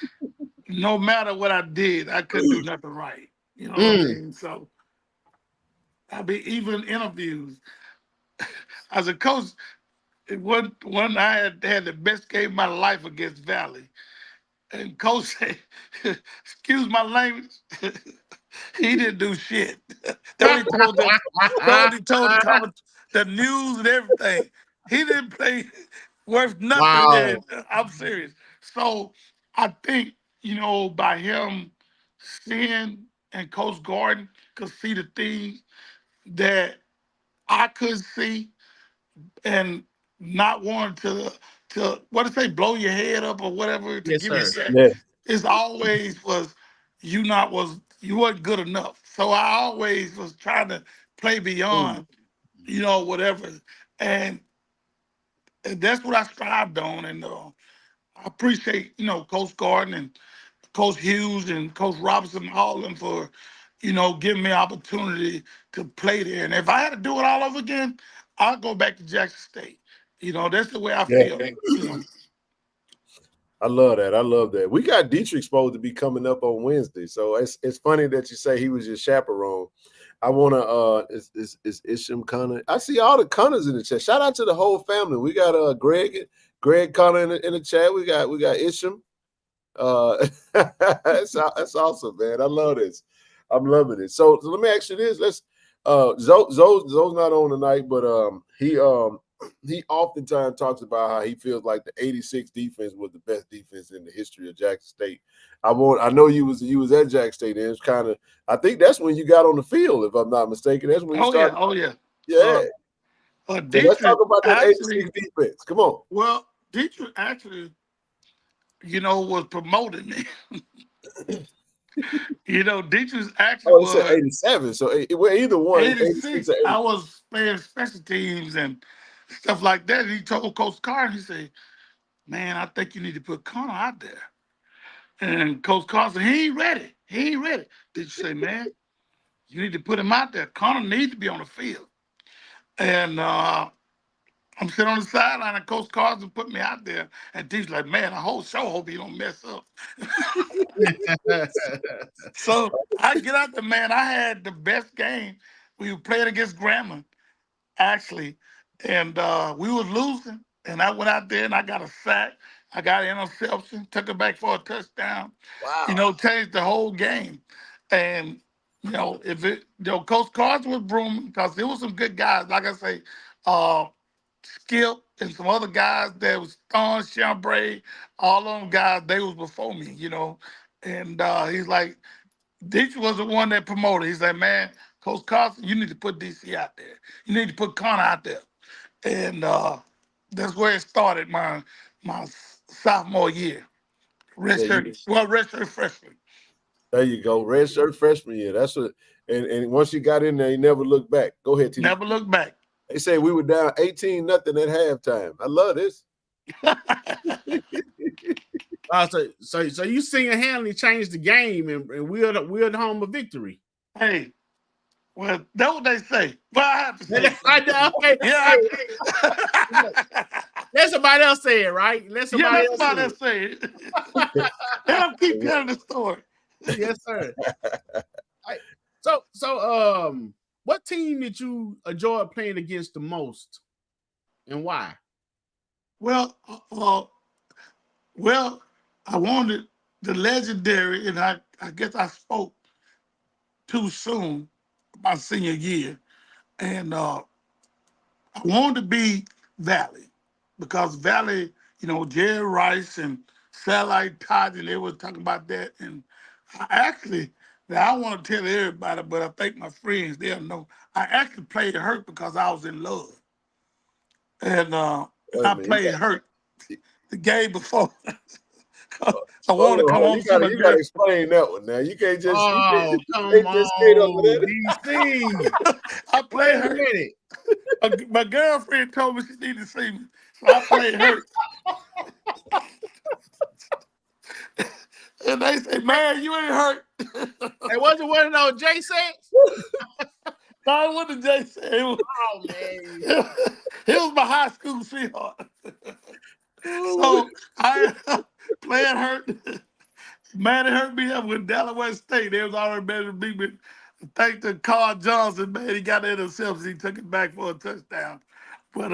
no matter what I did, I couldn't do nothing right. You know what I Mm, mean? So I mean, even interviews as a coach. One I had the best game of my life against Valley, and coach said, "Excuse my language." He didn't do shit. That what he told them. That what he told the news and everything. He didn't play worth nothing. wow. And I'm serious. So I think by him seeing and Coach Gordon could see the things that I could see and not wanting to what to say blow your head up or whatever to Yes, give you sir. that. Yeah, It's always was you wasn't good enough. So I always was trying to play Mm. beyond whatever, and, and that's what I strived on. And I appreciate Coach Gordon and Coach Hughes and Coach Robinson, all of them for, giving me opportunity to play there. And if I had to do it all over again, I'll go back to Jackson State. That's the way I yeah. feel. I love that. I love that. We got Dietrich supposed to be coming up on Wednesday, so it's funny that you say he was your chaperone. I want to is Isham Connor. I see all the Connors in the chat. Shout out to the whole family. We got Greg Connor in the chat. We got Isham. That's awesome, man. I love this. I'm loving it. So let me ask you this. Let's Zoe's not on tonight, but he oftentimes talks about how he feels like the '86 defense was the best defense in the history of Jackson State. I know you was at Jackson State, and it's kind of I think that's when you got on the field, if I'm not mistaken. That's when you Oh yeah, started. oh yeah. Yeah. So let's talk Dietrich about that '86 actually, defense. Come on. well, Dietrich actually, was promoting me. Dietrich actually Oh, it said was '87. So well, either one, '86 86. or I '80. was playing special teams and stuff like that. And he told Coach Carter, he said, "Man, I think you need to put Connor out there." And Coach Carter said, "He ain't ready. He ain't ready." Did you say, "Man, you need to put him out there. Connor needs to be on the field." And I'm sitting on the sideline, and Coach Carson put me out there. And D's like, "Man, the whole show hope he don't mess up." So I get out there, man. I had the best game. We were playing against Grambling, actually, and we was losing. And I went out there and I got a sack. I got an interception, took it back for a touchdown. Wow. Changed the whole game. And You know, if it, you know, Coach Carson was brooming because there was some good guys. Like I say, uh, Skip and some other guys that was Thorn, Chambray, all of them guys, they was before me, you know. And he's like, DC was the one that promoted. He said, man, Coach Carson, you need to put DC out there. You need to put Connor out there. And that's where it started my sophomore year. Redshirt freshman. There you go. Red shirt freshman year. That's what. And once you got in there, you never looked back. Go ahead, TD. Never look back. They say we were down 18-0 at halftime. I love this. So you single-handedly changed the game, and we're the home of victory. Hey, well, that's what they say. But I have to say, I know. Okay. Yeah. Let somebody else say it, right? Let somebody else say it. Let them keep telling the story. Yes, sir. What team did you enjoy playing against the most, and why? Well, I wanted the legendary, and I guess I spoke too soon my senior year, and I wanted to be Valley because Valley, you know, Jerry Rice and Satellite Todd, and they were talking about that, and I actually. Now, I want to tell everybody, but I think my friends, they'll know. I actually played hurt because I was in love. And I played hurt the game before. I wanted to come home to my You got to explain that one now. You can't just, come just skate over there. DC. I played hurt. My girlfriend told me she needed to see me, so I played hurt. And they say, man, you ain't hurt. It wasn't one of those J sets? No, it wasn't J set. Oh, man. It was my high school sweetheart. So I playing hurt. Man, it hurt me up with Delaware State. They was already better than me, but thanks to Carl Johnson, man, he got the interception. He took it back for a touchdown. But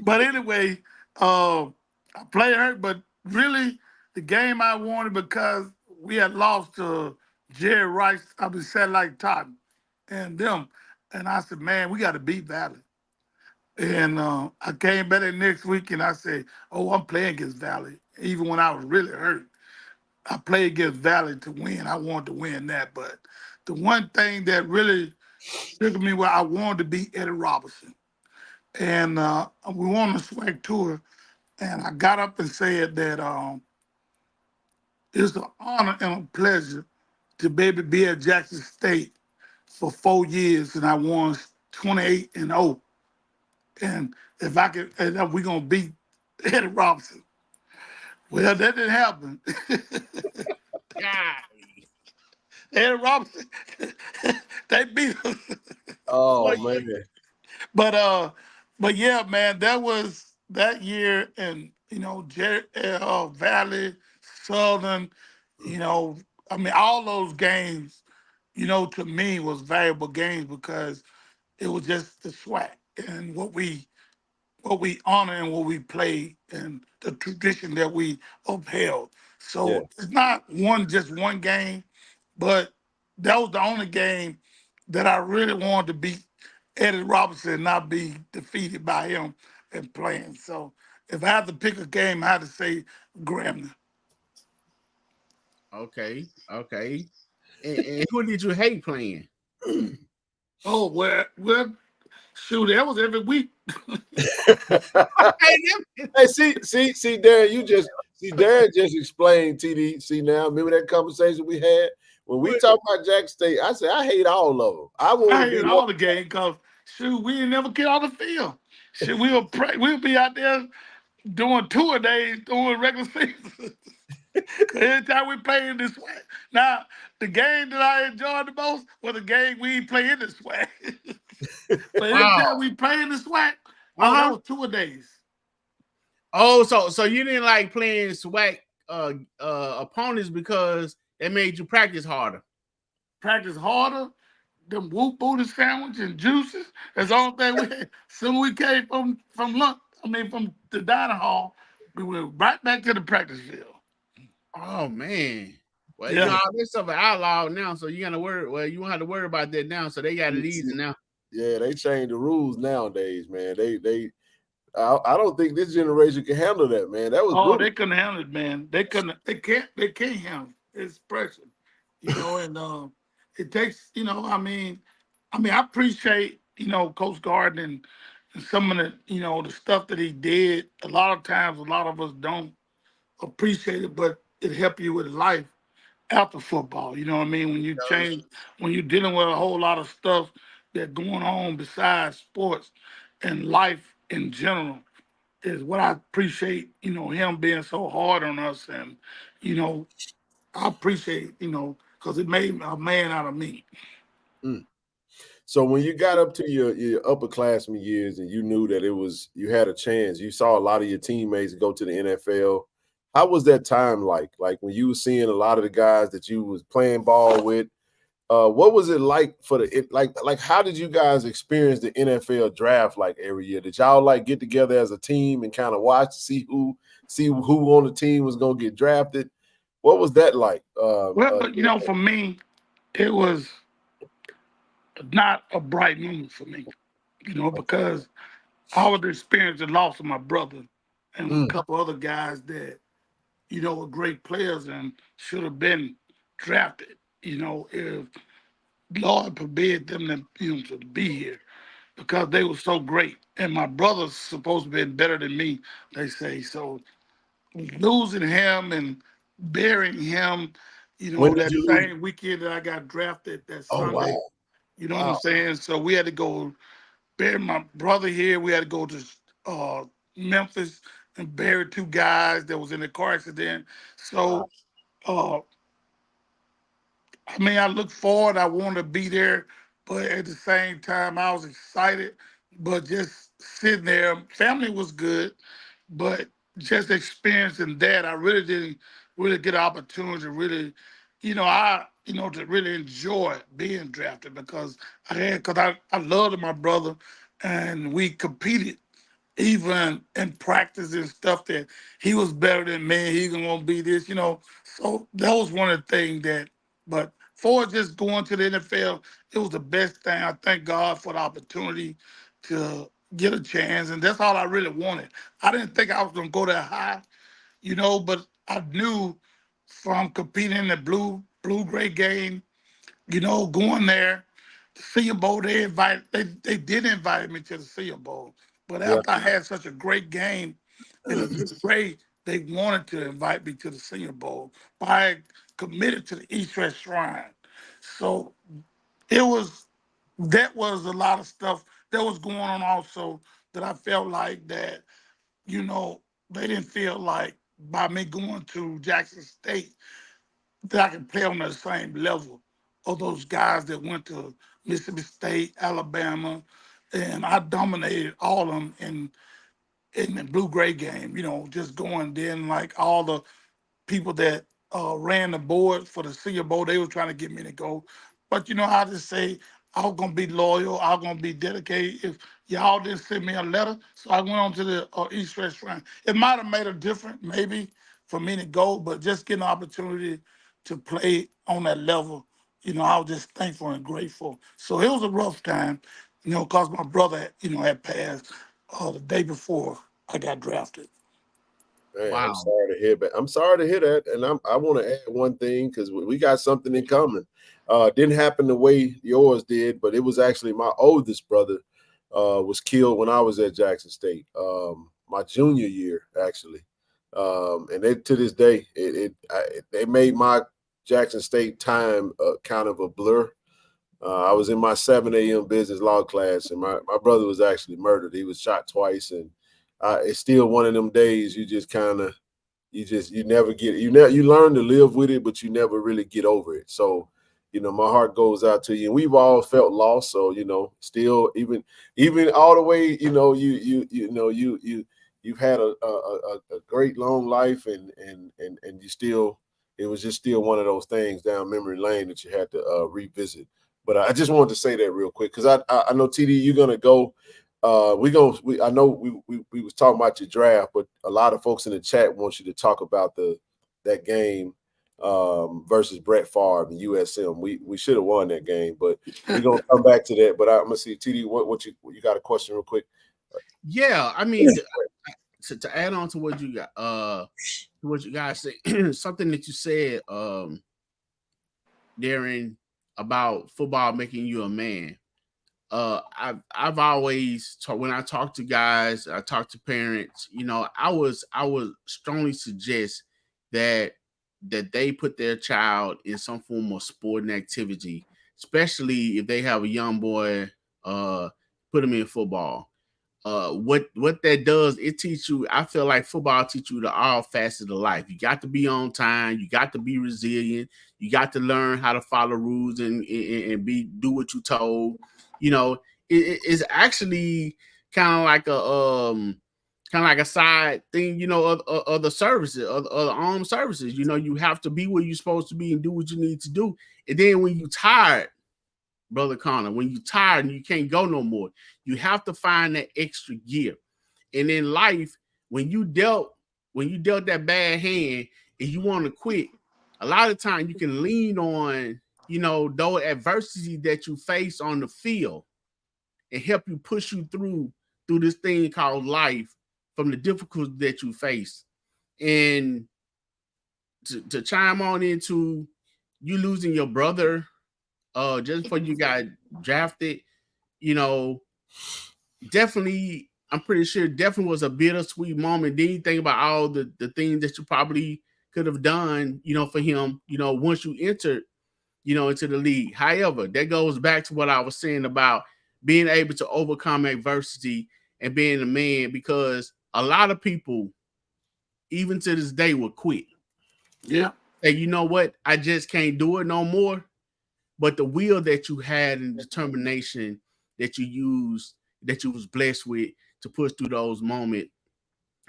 anyway, I played hurt, but really the game I wanted because we had lost to Jerry Rice, Satellite Totten and them. And I said, man, we got to beat Valley. And I came back the next week and I said, oh, I'm playing against Valley, even when I was really hurt. I played against Valley to win. I wanted to win that. But the one thing that really triggered me was I wanted to beat Eddie Robinson. And we won the SWAC tour. And I got up and said that it's an honor and a pleasure to be at Jackson State for 4 years. And I won 28-0. And if I could, and we're going to beat Eddie Robinson. Well, that didn't happen. Eddie Robinson, they beat us. Oh, man. But yeah, man, that was that year, and you know, Valley, Southern, you know, I mean, all those games, you know, to me was valuable games because it was just the SWAC and what we honor and what we play and the tradition that we upheld. So it's not just one game, but that was the only game that I really wanted to beat Eddie Robinson and not be defeated by him and playing. So if I had to pick a game, I had to say Grambling. Okay. And who did you hate playing? Oh, well, shoot, that was every week. Hey, see, Darion, Darion just explained TD. See now, remember that conversation we had when we talk about Jackson State? I said I hate all of them. I hate all the game because shoot, we didn't never get on the field. Shoot, we'll be out there doing tour days, doing regular season. Every time we play in this way. Now, the game that I enjoyed the most was the game we play in this way. But every time we play in this SWAC, that was tour days. Oh, so you didn't like playing SWAC opponents because it made you practice harder. Practice harder. Them whoop booty sandwich and juices. That's the only thing we had. Soon we came from lunch, from the dining hall, we went right back to the practice field. Oh man. Well, you know, all this stuff is outlawed now, so you gotta worry. Well, you won't have to worry about that now. So they got it easy now. Yeah, they changed the rules nowadays, man. I don't think this generation can handle that, man. That was brutal. They couldn't handle it, man. They can't handle it. It's pressure, you know, and it takes, you know, I mean, I appreciate, you know, Coach Gardner and some of the, you know, the stuff that he did. A lot of times, a lot of us don't appreciate it, but it helped you with life after football. You know what I mean? When you change, when you're dealing with a whole lot of stuff that's going on besides sports and life in general, is what I appreciate, you know, him being so hard on us. And, you know, I appreciate, you know, because it made a man out of me. So when you got up to your upperclassmen years and you knew that you had a chance, you saw a lot of your teammates go to the NFL. How was that time like? Like when you were seeing a lot of the guys that you was playing ball with, what was it like like how did you guys experience the NFL draft like every year? Did y'all like get together as a team and kind of watch to see who on the team was gonna get drafted? What was that like? Well, you know, for me, it was not a bright moment for me, you know, because I was experiencing the loss of my brother and a couple other guys that, you know, were great players and should have been drafted, you know, if Lord forbid them to, you know, to be here because they were so great. And my brother's supposed to be better than me, they say. So losing him and burying him, you know, When did that you lose? same weekend that I got drafted that Oh Sunday, wow. you know what I'm saying? So we had to go bury my brother here. We had to go to Memphis and bury two guys that was in a car accident. So uh, I mean, I look forward. I want to be there, but at the same time, I was excited. But just sitting there, family was good, but just experiencing that, I really didn't really get an opportunity to really, to really enjoy being drafted because I loved my brother, and we competed even in practice and stuff that he was better than me. He's gonna be this, you know. So that was one of the things that. But for just going to the NFL, it was the best thing. I thank God for the opportunity to get a chance, and that's all I really wanted. I didn't think I was gonna go that high, you know, but I knew from competing in the blue gray game, you know, going there, the Senior Bowl, they did invite me to the Senior Bowl. But Yeah. after I had such a great game and a good grade, they wanted to invite me to the Senior Bowl. But I committed to the East West Shrine. So that was a lot of stuff that was going on also that I felt like that, you know, they didn't feel like by me going to Jackson State that I can play on the same level of those guys that went to Mississippi State, Alabama, and I dominated all of them in the blue gray game. You know, just going then like all the people that ran the board for the Senior Bowl, they were trying to get me to go. But you know, I just say I'm gonna be loyal. I'm gonna be dedicated. If y'all didn't send me a letter, so I went on to the East West Shrine. It might have made a difference, maybe, for me to go, but just getting the opportunity to play on that level, you know, I was just thankful and grateful. So it was a rough time, you know, because my brother, you know, had passed the day before I got drafted. Man, I'm Wow. sorry to hear that. I'm sorry to hear that. And I want to add one thing because we got something in common. Didn't happen the way yours did, but it was actually my oldest brother was killed when I was at Jackson State, my junior year, actually. And to this day, they made my Jackson State time kind of a blur. I was in my 7 a.m. business law class, and my brother was actually murdered. He was shot twice, and it's still one of them days you just kind of you never get it. You learn to live with it, but you never really get over it. So, you know, my heart goes out to you. And we've all felt lost. So, you know, still even all the way, you know, you've had a great long life and you still it was just still one of those things down memory lane that you had to revisit. But I just wanted to say that real quick because I know TD, you're gonna go. I know we was talking about your draft, but a lot of folks in the chat want you to talk about that game versus Brett Favre and USM. We should have won that game, but we're gonna come back to that. But I'm gonna see TD. What you got a question real quick? Yeah, I mean, to add on to what you got, what you guys say, something that you said, Darren, about football making you a man. I've always when I talk to guys, I talk to parents, you know, I would strongly suggest that they put their child in some form of sporting activity, especially if they have a young boy, put them in football. What that does, it teach you. I feel like football teach you the all facets of life. You got to be on time. You got to be resilient. You got to learn how to follow rules and do what you told. You know, it's actually kind of like a side thing. You know, of the services, of the armed services. You know, you have to be where you're supposed to be and do what you need to do. And then when you're tired, Brother Connor, when you're tired and you can't go no more, you have to find that extra gear. And in life, when you dealt that bad hand and you want to quit, a lot of times you can lean on, you know, those adversity that you face on the field and help you push you through this thing called life from the difficulties that you face. And to chime on into you losing your brother just before you got drafted, you know, definitely, I'm pretty sure definitely was a bittersweet moment. Then you think about all the things that you probably could have done, you know, for him, you know, once you entered, you know, into the league. However, that goes back to what I was saying about being able to overcome adversity and being a man, because a lot of people, even to this day, will quit. Yeah. Say, you know what? I just can't do it no more. But the will that you had and determination that you used, that you was blessed with to push through those moments,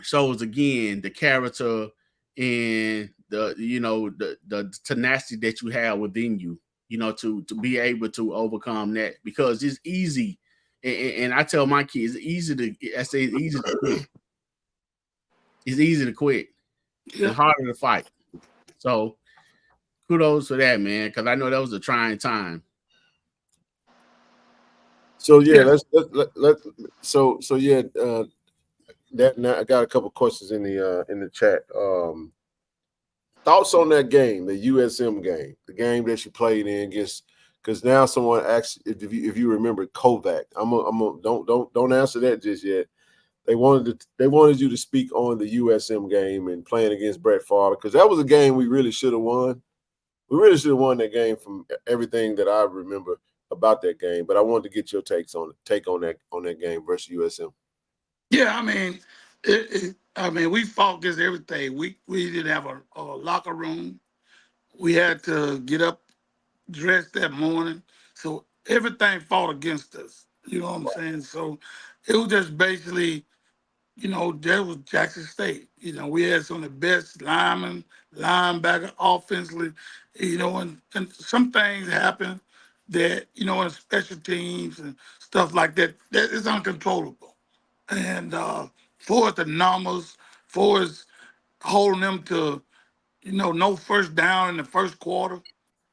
shows again the character and the, you know, the tenacity that you have within you, you know, to be able to overcome that, because it's easy. And I tell my kids, it's easy to quit. It's easy to quit. Yeah. It's harder to fight. So kudos for that, man, because I know that was a trying time. So yeah, that now I got a couple questions in the chat. Thoughts on that game, the USM game, the game that you played in against, because now someone asked if you remember Kovac. Don't answer that just yet. They wanted you to speak on the USM game and playing against Brett Favre, because that was a game we really should have won. We really should have won that game from everything that I remember about that game. But I wanted to get your take on that game versus USM. Yeah, I mean, we fought against everything. We didn't have a locker room. We had to get up, dress that morning. So everything fought against us. You know what I'm saying? So it was just basically, you know, that was Jackson State. You know, we had some of the best linemen, linebacker, offensively, you know, and some things happen that, you know, in special teams and stuff like that, that is uncontrollable. And for the numbers, for holding them to, you know, no first down in the first quarter.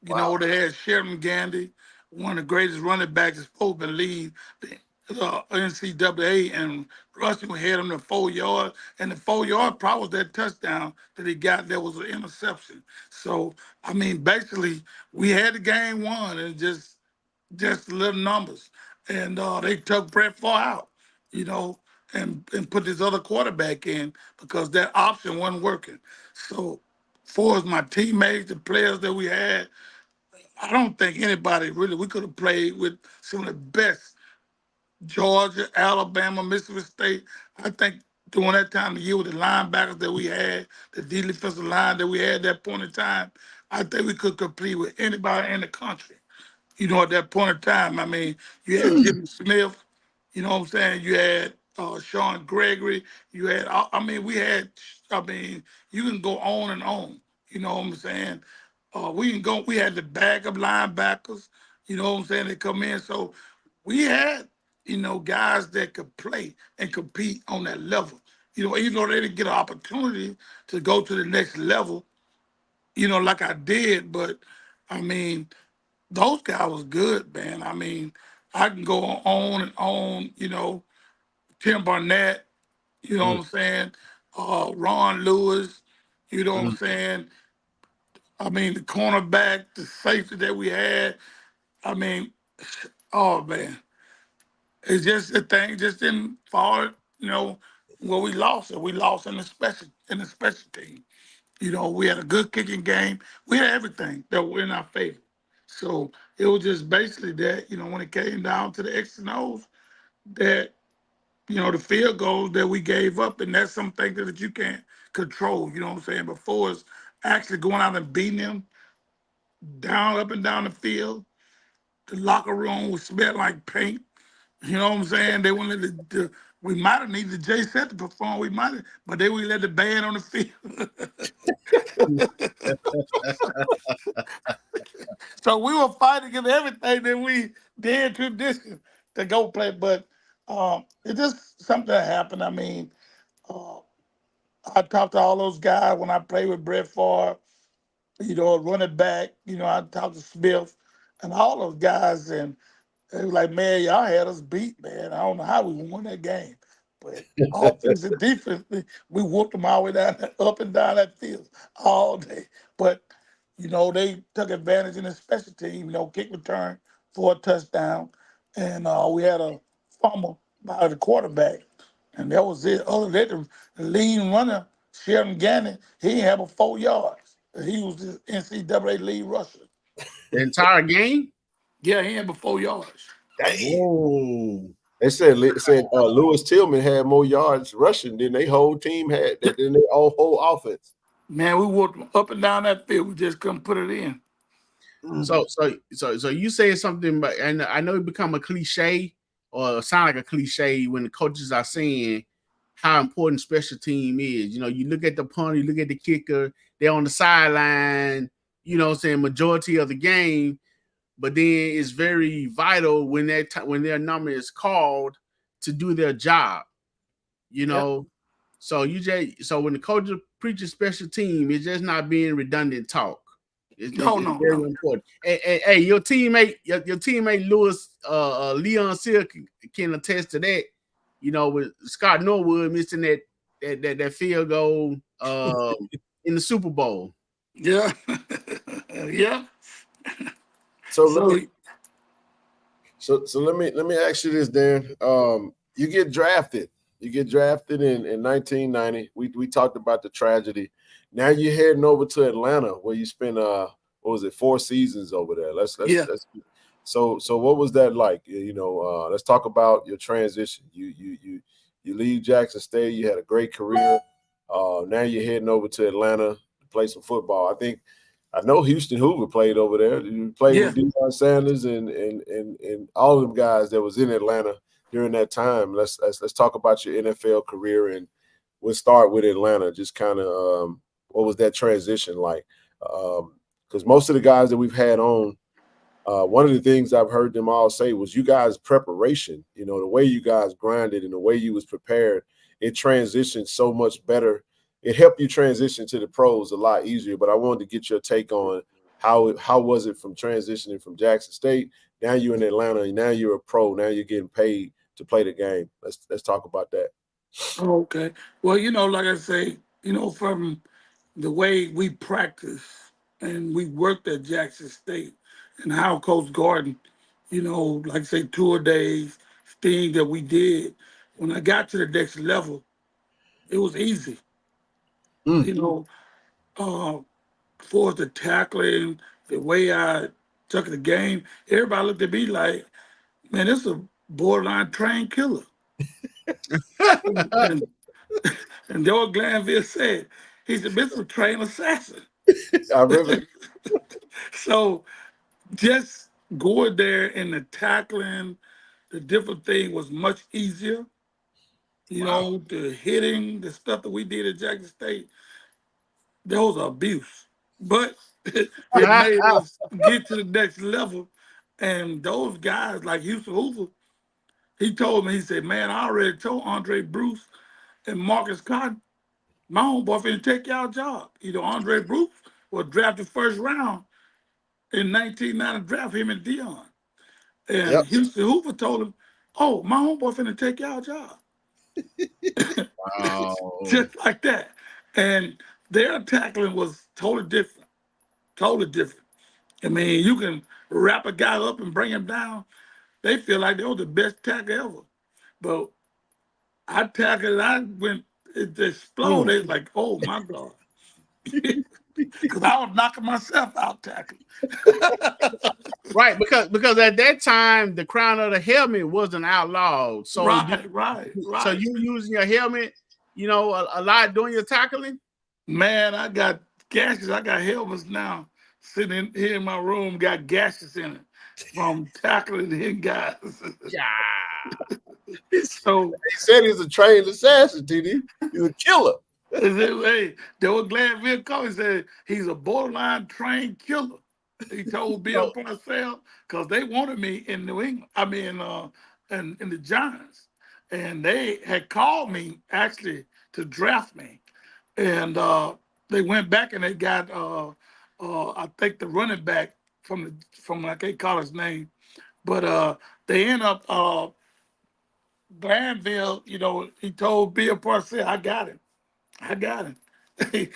You know, they had Sheridan Gandy, one of the greatest running backs that's supposed to lead the NCAA, and rushing had him to 4 yards, and the 4 yard probably was that touchdown that he got that was an interception. So, I mean, basically, we had the game won, and just little numbers. And they took Brett Favre out, you know, and put this other quarterback in because that option wasn't working. So, for as my teammates, the players that we had, I don't think anybody really, we could have played with some of the best, Georgia, Alabama, Mississippi State. I think during that time of year with the linebackers that we had, the defensive line that we had at that point in time, I think we could compete with anybody in the country. You know, at that point in time, I mean, you had Jimmy Smith, you know what I'm saying? You had Sean Gregory. You had, I mean, I mean, you can go on and on. You know what I'm saying? We had the backup linebackers, you know what I'm saying? They come in. So we had, you know, guys that could play and compete on that level. You know, even though they didn't get an opportunity to go to the next level, like I did. But I mean, those guys was good, man. I mean, I can go on and on. Tim Barnett. You know what Mm, I'm saying? Ron Lewis. You know what I'm mm. saying? I mean, the cornerback, the safety that we had. I mean, oh man, it's just the thing just didn't fall. Where we lost it. We lost in the special team. We had a good kicking game. We had everything that were in our favor. So it was just basically that, when it came down to the X and O's, that, the field goals that we gave up, and that's something that you can't control, you know what I'm saying? Before it's actually going out and beating them up and down the field, the locker room would smell like paint. You know what I'm saying? They wouldn't let we might have needed the J set to perform. We might have, but they would let the band on the field. So we were fighting against everything that we did tradition to go play. But it's just something that happened. I mean, uh, I talked to all those guys when I played with Brett Favre, running back. I talked to Smith and all those guys, and they was like, man, y'all had us beat, man. I don't know how we won that game. But offense and defense, we whooped them all the way down, up and down that field all day. But, they took advantage in the special team, kick return for a touchdown. And we had a fumble by the quarterback. And that was it. Other than that, the lead runner, Sheridan Gannon, he didn't have a 4 yards. He was the NCAA lead rusher. The entire game? Yeah, he had but 4 yards. Dang. Whoa. They said Lewis Tillman had more yards rushing than their whole team had, than their whole offense. Man, we walked up and down that field. We just couldn't put it in. So you say something, but and I know it become a cliche or sound like a cliche when the coaches are saying how important special team is. You look at the punter, you look at the kicker, they're on the sideline, saying majority of the game, but then it's very vital when when their number is called to do their job. Yep. So when the coach preaches special team, it's just not being redundant talk. It's very important. Hey, your teammate Lewis Leon Seal can attest to that. With Scott Norwood missing that field goal in the Super Bowl. Yeah. Yeah. So let me ask you this, Dan. You get drafted. You get drafted in 1990. We talked about the tragedy. Now you're heading over to Atlanta, where you spent 4 seasons over there. Let's So what was that like? Let's talk about your transition. You leave Jackson State. You had a great career. Now you're heading over to Atlanta to play some football. I know Houston Hoover played over there. You played with Deion Sanders and all of them guys that was in Atlanta during that time. Let's talk about your NFL career, and we'll start with Atlanta. Just kind of what was that transition like? Because most of the guys that we've had on, one of the things I've heard them all say was you guys' preparation. The way you guys grinded and the way you was prepared, it transitioned so much better. It helped you transition to the pros a lot easier. But I wanted to get your take on how was it from transitioning from Jackson State? Now you're in Atlanta, and now you're a pro. Now you're getting paid to play the game. Let's talk about that. Okay. Well, like I say, from the way we practice and we worked at Jackson State and how Coach Gordon, like I say, tour days, things that we did. When I got to the next level, it was easy. Mm. For the tackling, the way I took the game, everybody looked at me like, man, this is a borderline trained killer. and, and George Glanville said, he said, this is a trained assassin. I remember. So just going there and the tackling, the different thing was much easier. The hitting, the stuff that we did at Jackson State, that was abuse. But it made us get to the next level. And those guys like Houston Hoover, he told me, he said, man, I already told Andre Bruce and Marcus Cotton, my homeboy finna take y'all job. Andre Bruce was drafted first round in 1990 draft, him and Darion. And Yep. Houston Hoover told him, "Oh, my homeboy finna take y'all job." Wow. Just like that. And their tackling was totally different. Totally different. I mean, you can wrap a guy up and bring him down. They feel like they were the best tackle ever. But I tackled and I went, it exploded. They was like, oh my God. Because I was knocking myself out tackling. Right, because at that time the crown of the helmet wasn't outlawed. So right. So you using your helmet, a lot doing your tackling? Man, I got gashes. I got helmets now sitting here in my room, got gashes in it from tackling the hit guys. Yeah. So He said he's a trained assassin, TD. He's a killer. hey, they were glad Bill Covey said he's a borderline trained killer. He told Bill Parcells because they wanted me in New England. I mean, in the Giants, and they had called me actually to draft me, and they went back and they got I think the running back from I can't call his name, but they end up Glanville. He told Bill Parcells, "I got him. I got him."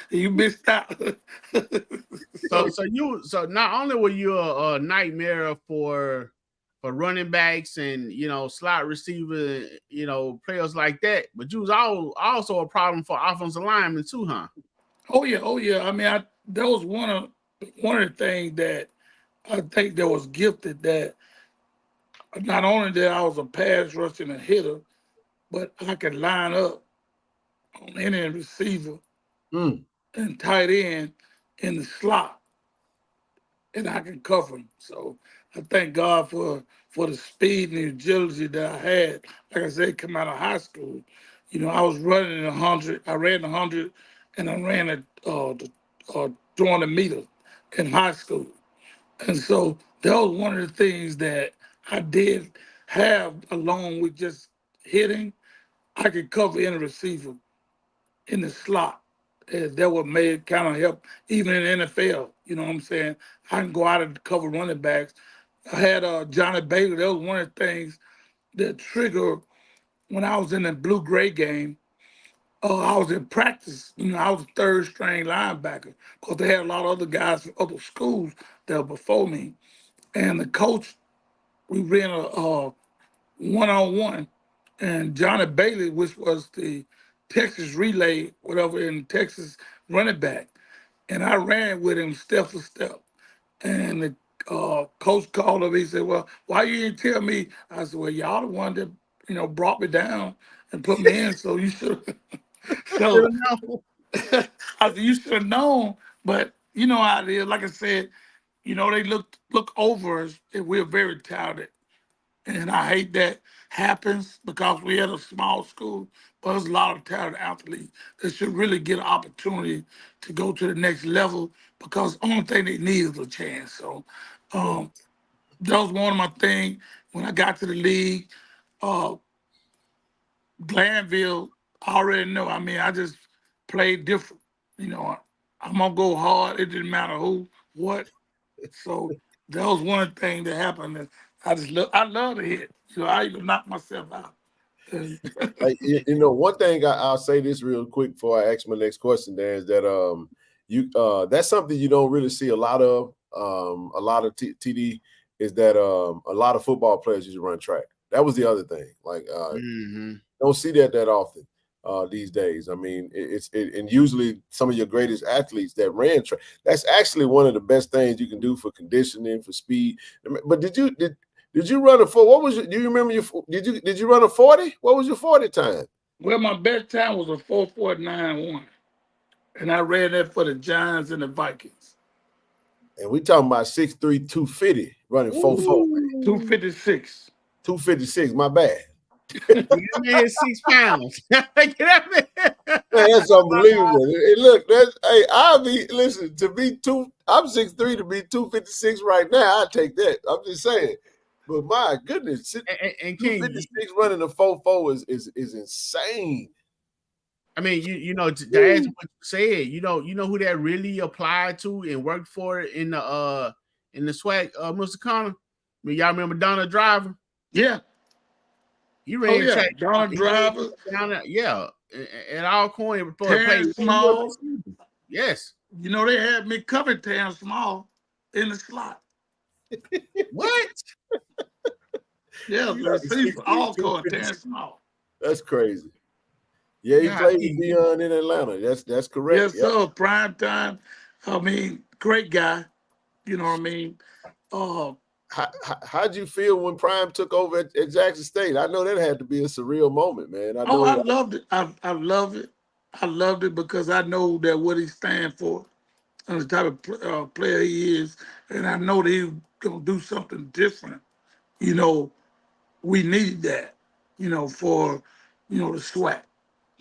You missed out. So not only were you a nightmare for running backs and slot receiver, players like that, but you was also a problem for offensive linemen too, huh? Oh yeah. I mean, that was one of the things that I think that was gifted. That not only that I was a pass rusher and a hitter, but I could line up on any receiver and tight end in the slot, and I can cover them. So I thank God for the speed and the agility that I had. Like I said, come out of high school, I was running 100. I ran 100, and I ran the 200 meter in high school. And so that was one of the things that I did have, along with just hitting. I could cover any receiver in the slot. That would made kind of help even in the NFL. You know what I'm saying? I can go out and cover running backs. I had Johnny Bailey. That was one of the things that triggered when I was in the blue-gray game. I was in practice. I was a third string linebacker because they had a lot of other guys from other schools that were before me. And the coach, we ran a one-on-one, and Johnny Bailey, which was the Texas relay, whatever, in Texas running back, and I ran with him step for step. And the coach called him. He said, "Well, why you didn't tell me?" I said, "Well, y'all the one that brought me down and put me in, so you should." So I said, "You should have known." But you know how it is. Like I said, they look over us, and we're very talented. And I hate that happens because we had a small school, but there's a lot of talented athletes that should really get an opportunity to go to the next level because the only thing they need is a chance. So that was one of my things when I got to the league. Uh, Glanville, I already know. I mean, I just played different. I'm gonna go hard. It didn't matter who, what. So that was one thing that happened. And I love to hit. I even knock myself out. Like, one thing I'll say this real quick before I ask my next question there is that that's something you don't really see a lot of. A lot of TD is that a lot of football players used to run track. That was the other thing. Like don't see that often these days. I mean, and usually some of your greatest athletes that ran track. That's actually one of the best things you can do for conditioning, for speed. But did you run a 4? What was do you remember did you run a 40? What was your 40 time? Well, my best time was a 4.49.1, and I ran that for the Giants and the Vikings. And we talking about 6'3", 250 running 4.4. 256. 256. My bad. Get up here 6 pounds. Get up there. Man, that's unbelievable. Hey, look, listen, I'm 6'3", to be 256 right now. I take that. I'm just saying. But my goodness, And 256 running a 4.4 is insane. I mean, you know, to add to what you said, you know who that really applied to and worked for in the SWAC, Mr. Connor? I mean, y'all remember Donna Driver? Yeah. He Oh ran yeah, track. Don He ran Driver, down there, yeah, at all corners before he played. Terrence Small. Yes. You know, they had me cover Terrence Small in the slot. What? Yeah, the receiver, all called Terrence Small. That's crazy. Yeah, he played with Deion in Atlanta. That's correct. Yes, sir. Prime time. I mean, great guy. You know what I mean? How'd you feel when Prime took over at Jackson State? I know that had to be a surreal moment, man. I loved it. I love it. I loved it because I know that what he stands for and the type of player he is, and I know that he's gonna do something different. You know, we need that. You know, for the SWAC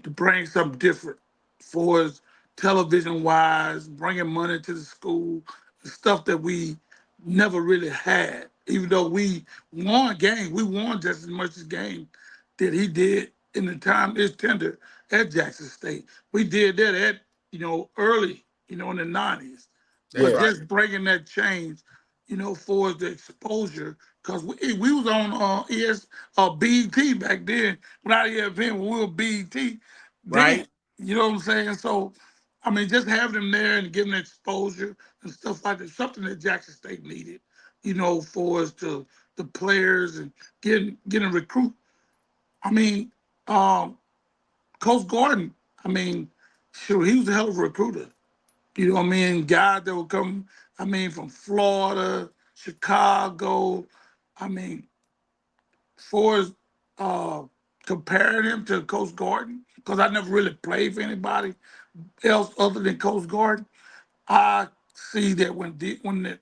to bring something different for us, television wise, bringing money to the school, the stuff that we never really had. Even though we won games, we won just as much as game that he did in the time his tender at Jackson State. We did that at early, in the 90s. But just bringing that change, for the exposure, because we was on BET back then. When I had been, when we were BET, Right. then, you know what I'm saying? So, I mean, just having them there and giving exposure and stuff like that, something that Jackson State needed, for us to the players and getting recruit. I mean, Coach Gordon, I mean, sure, he was a hell of a recruiter. You know what I mean? Guys that would come, I mean, from Florida, Chicago. I mean, for comparing him to Coach Gordon, because I never really played for anybody else other than Coach Gordon. I see that when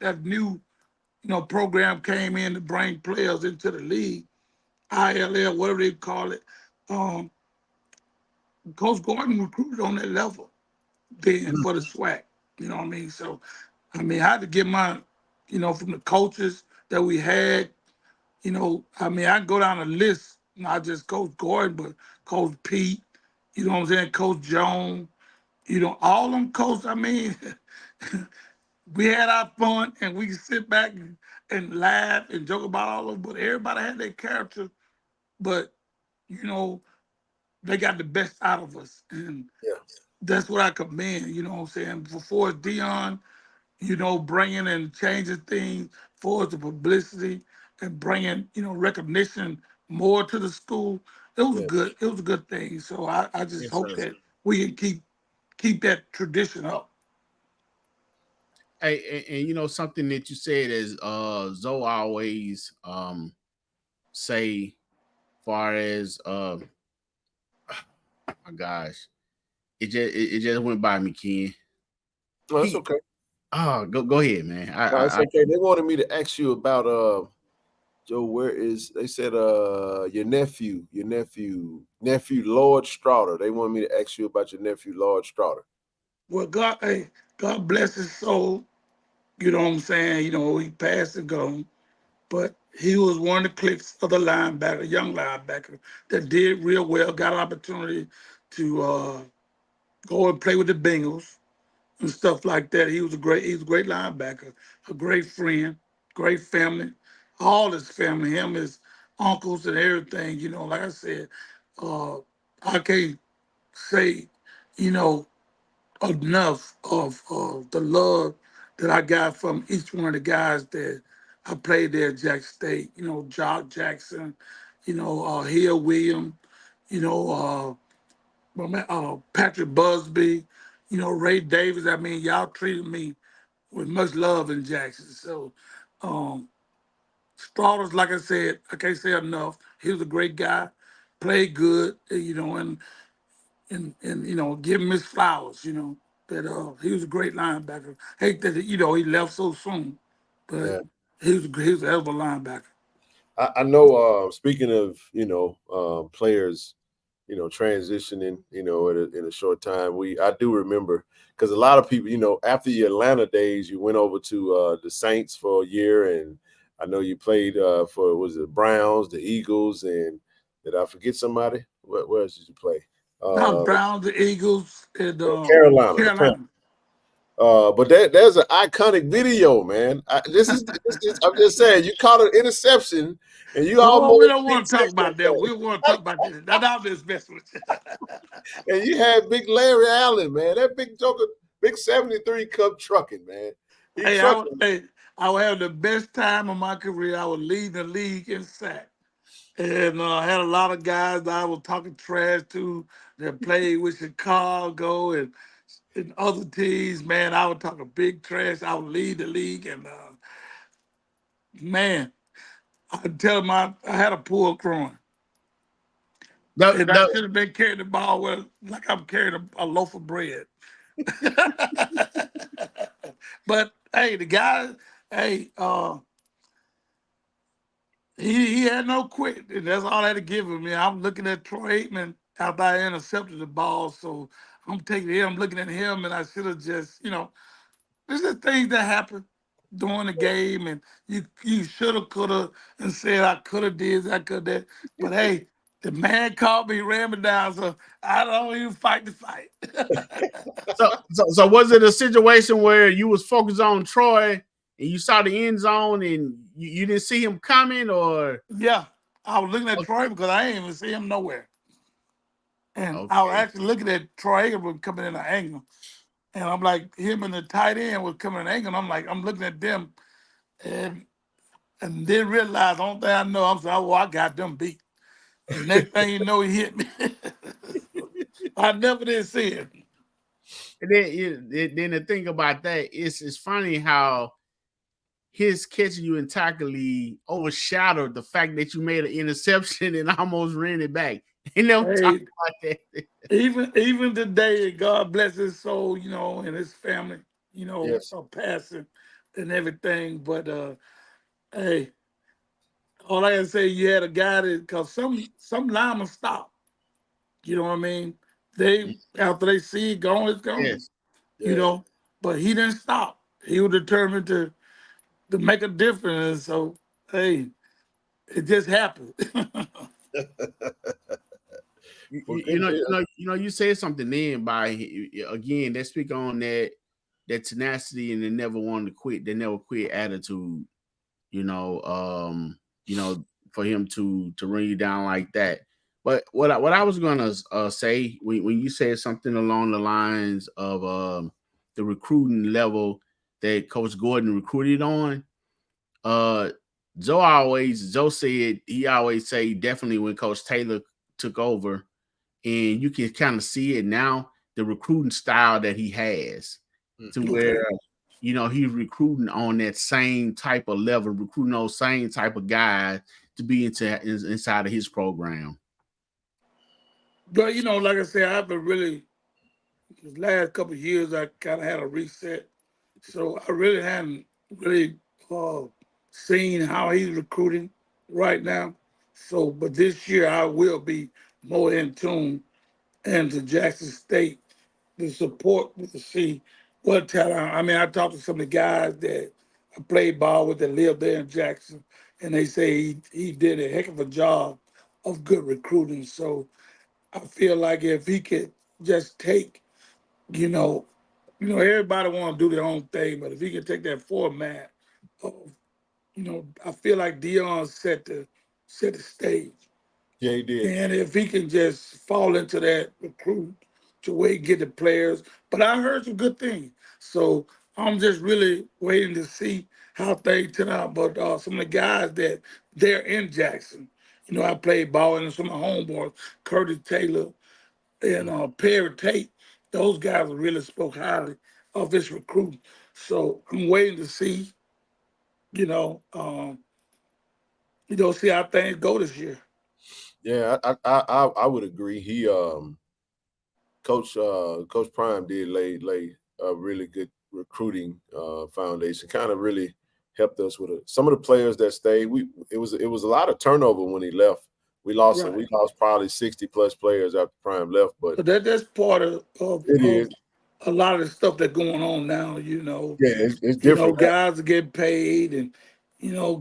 that new program came in to bring players into the league, ILL, whatever they call it, um, Coach Gordon recruited on that level then for the SWAC. You know what I mean? So, I mean, I had to get my, from the coaches that we had. I mean, I go down a list, not just Coach Gordon, but Coach Pete, you know what I'm saying, Coach Jones, all them coaches. I mean, we had our fun and we could sit back and laugh and joke about all of them, but everybody had their character, but, they got the best out of us. And that's what I commend, you know what I'm saying? For Deion, bringing and changing things for the publicity and bringing, recognition more to the school. It was good. It was a good thing. So I just hope that we can keep that tradition up. Hey, and something that you said is Zoe always say, far as my gosh, it just went by me, Ken. No, that's okay. Oh, go ahead, man. No, it's okay. They wanted me to ask you about Joe, where is they said your nephew, Lord Straughter. They wanted me to ask you about your nephew, Lord Straughter. Well, God bless his soul. You know what I'm saying? He passed and gone. But he was one of the cliques of the linebacker, young linebacker, that did real well, got an opportunity to go and play with the Bengals and stuff like that. He was a great linebacker, a great friend, great family, all his family, him, his uncles and everything. Like I said, I can't say, you know, enough of the love that I got from each one of the guys that I played there at Jackson State. Jock Jackson, Hill Williams, you know, Patrick Busby, Ray Davis. I mean, y'all treated me with much love in Jackson. So, Straughters, like I said, I can't say enough. He was a great guy, played good, and give him his flowers, that he was a great linebacker. Hate that he left so soon, but he was a hell of a linebacker. I know speaking of players transitioning in a short time, I do remember, because a lot of people after your Atlanta days you went over to the Saints for a year, and I know you played for, was it Browns, the Eagles, and did I forget somebody? Where else did you play? Browns, the Eagles, and Carolina. The Panthers. Carolina. But there's an iconic video, man. I'm just saying, you caught an interception and you No, we almost don't want to talk about that. We want to talk about this. That I'm just messing with you. and you had big Larry Allen, man. That big joker, big 73 Cup trucking, man. I would have the best time of my career. I would lead the league in sack. And I had a lot of guys that I was talking trash to that played with Chicago and other teams. Man, I would talk a big trash. I would lead the league. And man, I could tell them I had a pull groin. And I should have been carrying the ball like I'm carrying a loaf of bread. But hey, the guy, hey, he had no quit. And that's all I had to give him. I'm looking at Troy Aikman after I intercepted the ball. So I'm taking him, looking at him, and I should have just, there's just things that happen during the game, and you should have, could have, and said I could have did, I could have. But hey, the man called me, ran me down, so I don't even fight the fight. So was it a situation where you was focused on Troy and you saw the end zone and you didn't see him coming, or? Yeah, I was looking at Troy because I ain't even see him nowhere. And I was actually looking at Troy Aikman coming in an angle. And I'm like, him and the tight end was coming in an angle. And I'm looking at them and then realize, the only thing I know, I'm saying, oh, I got them beat. And next thing you know, he hit me. I never did see it. And then the thing about that is, it's funny how his catching you entirely overshadowed the fact that you made an interception and almost ran it back. And don't talk about that. Even today, God bless his soul, and his family, Yes. passing and everything. But hey, all I can say, you had a guy that, because some linemen stop. You know what I mean? They, after they see it gone, it's gone. Yes. But he didn't stop. He was determined to make a difference. So hey, it just happened. You said something then by, again, let's speak on that tenacity and they never wanted to quit. They never quit attitude. For him to run you down like that. But what I was gonna say when you said something along the lines of the recruiting level that Coach Gordon recruited on, Joe said he always say definitely when Coach Taylor took over, and you can kind of see it now, the recruiting style that he has, to where he's recruiting on that same type of level, recruiting those same type of guys to be inside of his program. But like I said, I've been really, the last couple of years I kind of had a reset, so I really hadn't really seen how he's recruiting right now. So, but this year I will be more in tune into Jackson State, the support to see what talent. I mean, I talked to some of the guys that I played ball with that live there in Jackson, and they say he did a heck of a job of good recruiting. So I feel like if he could just take, everybody want to do their own thing, but if he could take that format of, I feel like Darion set the stage. Yeah, he did. And if he can just fall into that recruit to where he get the players. But I heard some good things. So I'm just really waiting to see how things turn out. But some of the guys that they're in Jackson, I played ball and some of my homeboys, Curtis Taylor and Perry Tate, those guys really spoke highly of this recruit. So I'm waiting to see, see how things go this year. Yeah, I would agree. He Coach Prime did lay a really good recruiting foundation. Kind of really helped us with some of the players that stayed. It was a lot of turnover when he left. We lost probably 60+ players after Prime left. But that's part of is a lot of the stuff that's going on now. Yeah, it's different. Guys are getting paid, and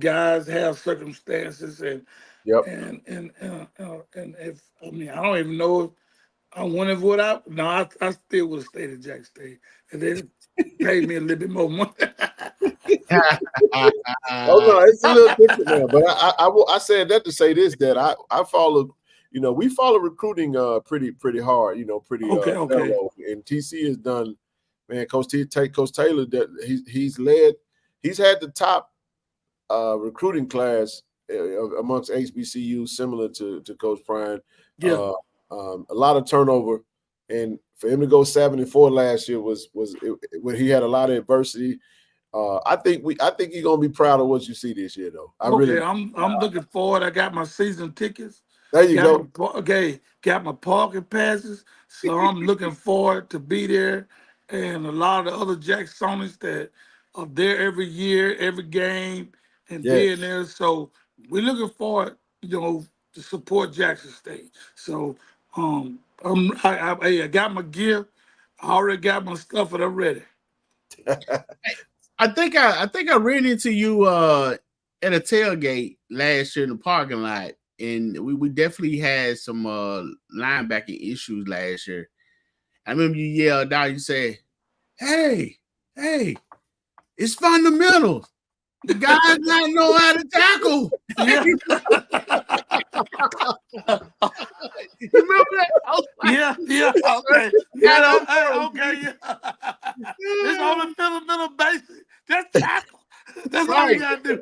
guys have circumstances, and yep. And if I don't even know I wonder what I still would have stayed at Jackson State and then paid me a little bit more money. Oh no, it's a little different now. But I said that to say this, that I follow, we follow recruiting pretty hard, pretty Okay. thorough. And TC has done, man. Coach Taylor, that he's had the top recruiting class amongst HBCU, similar to Coach Prime. Yeah. A lot of turnover, and for him to go 7-4 last year was when he had a lot of adversity. I think you're gonna be proud of what you see this year, though. I'm looking forward. I got my season tickets. There you go. Got my parking passes, so I'm looking forward to be there. And a lot of the other Jacksonians that are there every year, every game, and being there. So we're looking forward, to support Jackson State. So I got my gear. I already got my stuff, and I'm ready. I think I ran into you at a tailgate last year in the parking lot, and we definitely had some linebacking issues last year. I remember you yelled out, you said, hey, it's fundamentals. The guys not know how to tackle. Yeah. You remember that? Yeah, okay. Okay. It's on the fundamental basis. Just tackle. That's all you gotta do.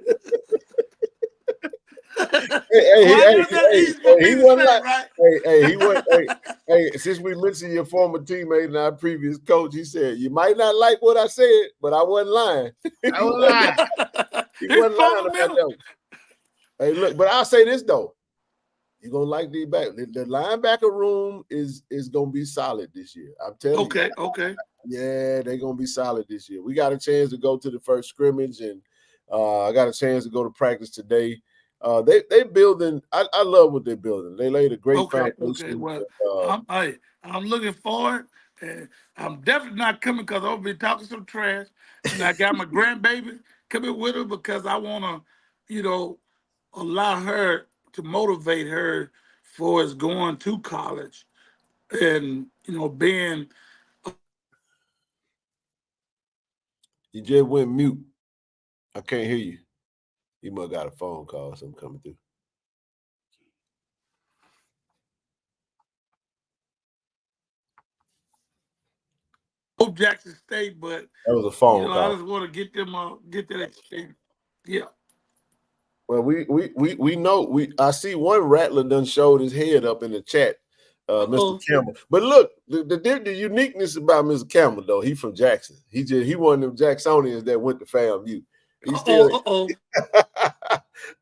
Since we mentioned your former teammate and our previous coach, he said, you might not like what I said, but I wasn't lying. I wasn't lying. He wasn't lying about that. Hey, look, but I'll say this though. You're gonna like the back. The linebacker room is gonna be solid this year. I'm telling you. Okay. Yeah, they're gonna be solid this year. We got a chance to go to the first scrimmage, and I got a chance to go to practice today. They building. I love what they're building. They laid a great foundation. Okay. Well, I'm looking forward, and I'm definitely not coming because I'll be talking some trash. And I got my grandbaby coming with her because I want to, allow her to motivate her for us going to college, and being. You just went mute. I can't hear you. You must got a phone call. Something coming through. Jackson State, but that was a phone call. I just want to get them get that experience. Yeah. Well, we know I see one Rattler done showed his head up in the chat, Mr. Campbell. But look, the uniqueness about Mr. Campbell though, he from Jackson. He one of them Jacksonians that went to FAMU. He's still.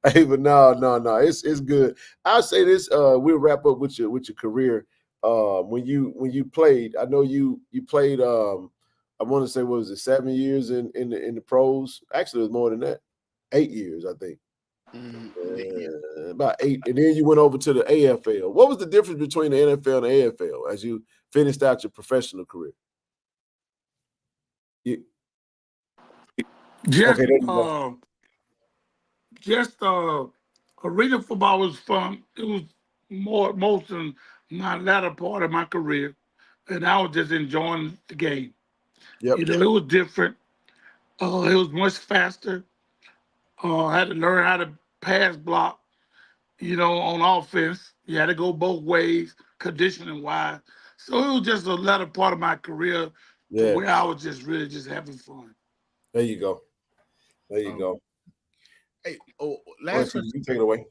Hey, but no, it's good. I'll say this. We'll wrap up with your career. When you played, I know you played. I want to say, what was it, 7 years in the pros? Actually, it was more than that. 8 years, I think. About 8, and then you went over to the AFL. What was the difference between the NFL and the AFL as you finished out your professional career? Arena football was fun. It was most in my latter part of my career, and I was just enjoying the game. Yep. It was different. It was much faster. I had to learn how to pass block, on offense. You had to go both ways, conditioning wise. So it was just a latter part of my career where I was just really just having fun. There you go. Hey, last question. You take it away.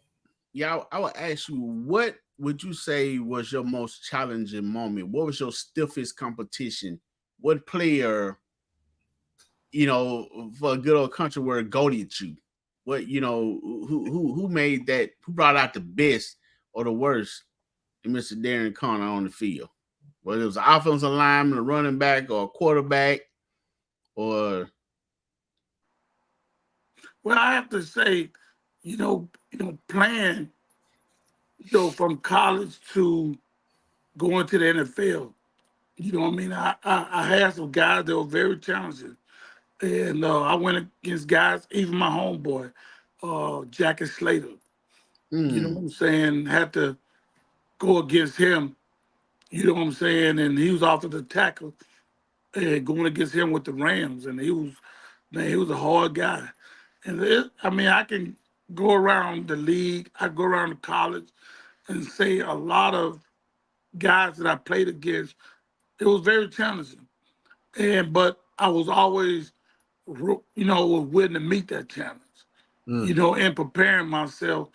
Yeah, I would ask you, what would you say was your most challenging moment? What was your stiffest competition? What player, for a good old country word, goaded you? What, who made that? Who brought out the best or the worst in Mr. Darion Connor on the field? Whether it was an offensive lineman, a running back, or a quarterback, or. Well, I have to say, playing, from college to going to the NFL, I had some guys that were very challenging. And I went against guys, even my homeboy, Jackie Slater. You know what I'm saying? Had to go against him, You know what I'm saying? And he was off of the tackle going against him with the Rams, and he was a hard guy. And I mean, I can go around the league, I go around the college, and say a lot of guys that I played against, it was very challenging. But I was always, was willing to meet that challenge. And preparing myself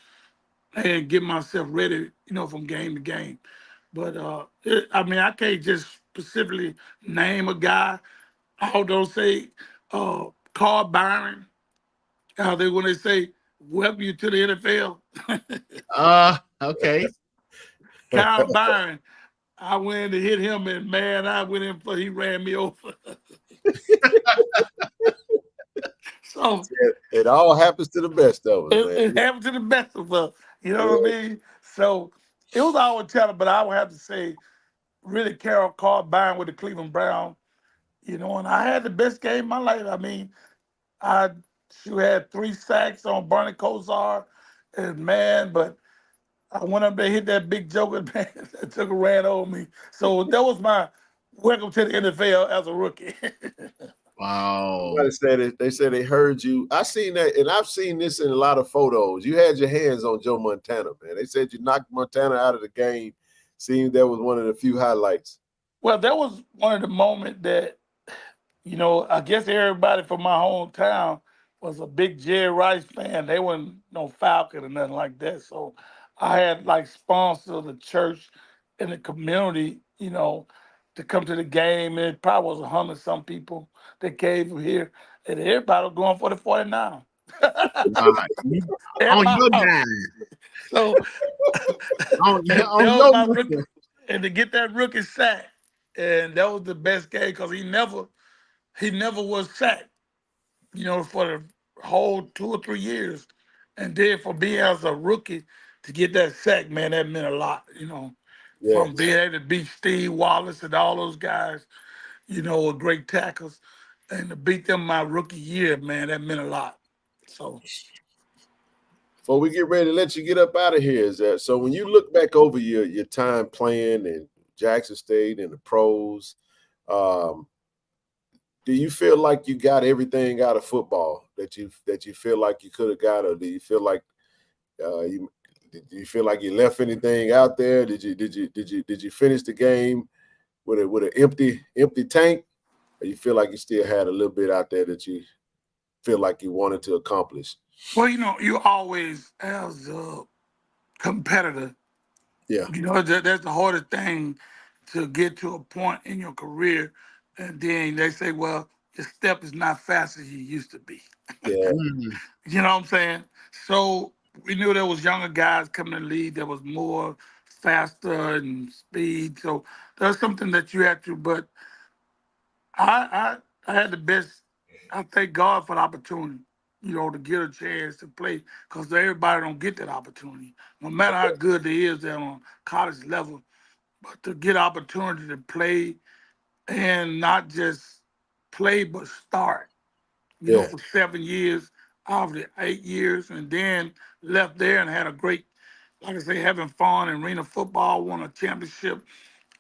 and get myself ready, from game to game. But I mean, I can't just specifically name a guy. Although say Carl Byron, how they when they say welcome you to the NFL. Okay. Carl Byron, I went in to hit him, and man, I went in for he ran me over. So it all happens to the best of us, man. it happened to the best of us. You know what I mean? So it was always telling, but I would have to say, really, Carl Byron with the Cleveland Browns. And I had the best game of my life. I mean, she had 3 sacks on Barney Kosar, and man, but I went up there, hit that big joker, man, that took a ran over me. So that was my welcome to the NFL as a rookie. Wow. Somebody said it, they said they heard you. I seen that, and I've seen this in a lot of photos. You had your hands on Joe Montana, man. They said you knocked Montana out of the game. Seemed that was one of the few highlights. Well, that was one of the moments that, I guess everybody from my hometown was a big Jerry Rice fan. They weren't no Falcon or nothing like that. So I had like sponsors the church and the community, to come to the game. And it probably was 100 some people that came from here. And everybody was going for the 49. At On my your house. dime. So On that was your my rookie, and to get that rookie sack, and that was the best game because he never was sacked, for the whole 2 or 3 years. And then for being as a rookie to get that sack, man, that meant a lot, Yeah. from being able to beat Steve Wallace and all those guys, were great tackles. And to beat them my rookie year, man, that meant a lot. So Before we get ready to let you get up out of here, is that so when you look back over your time playing in Jackson State and the pros, do you feel like you got everything out of football that you feel like you could have got, or do you feel like you left anything out there? Did you finish the game with an empty tank, or you feel like you still had a little bit out there that you feel like you wanted to accomplish? well, you always as a competitor. Yeah. That's the hardest thing to get to a point in your career. And then they say, well, your step is not fast as you used to be. Yeah. You know what I'm saying? So we knew there was younger guys coming in the league that was more faster and speed. So that's something that you had to, but I had the best. I thank God for the opportunity, to get a chance to play because everybody don't get that opportunity. No matter how good they is they're on college level, but to get opportunity to play and not just play but start, Yeah. for 7 years out of the 8 years, and then left there and had a great, like I say, having fun and arena football, won a championship.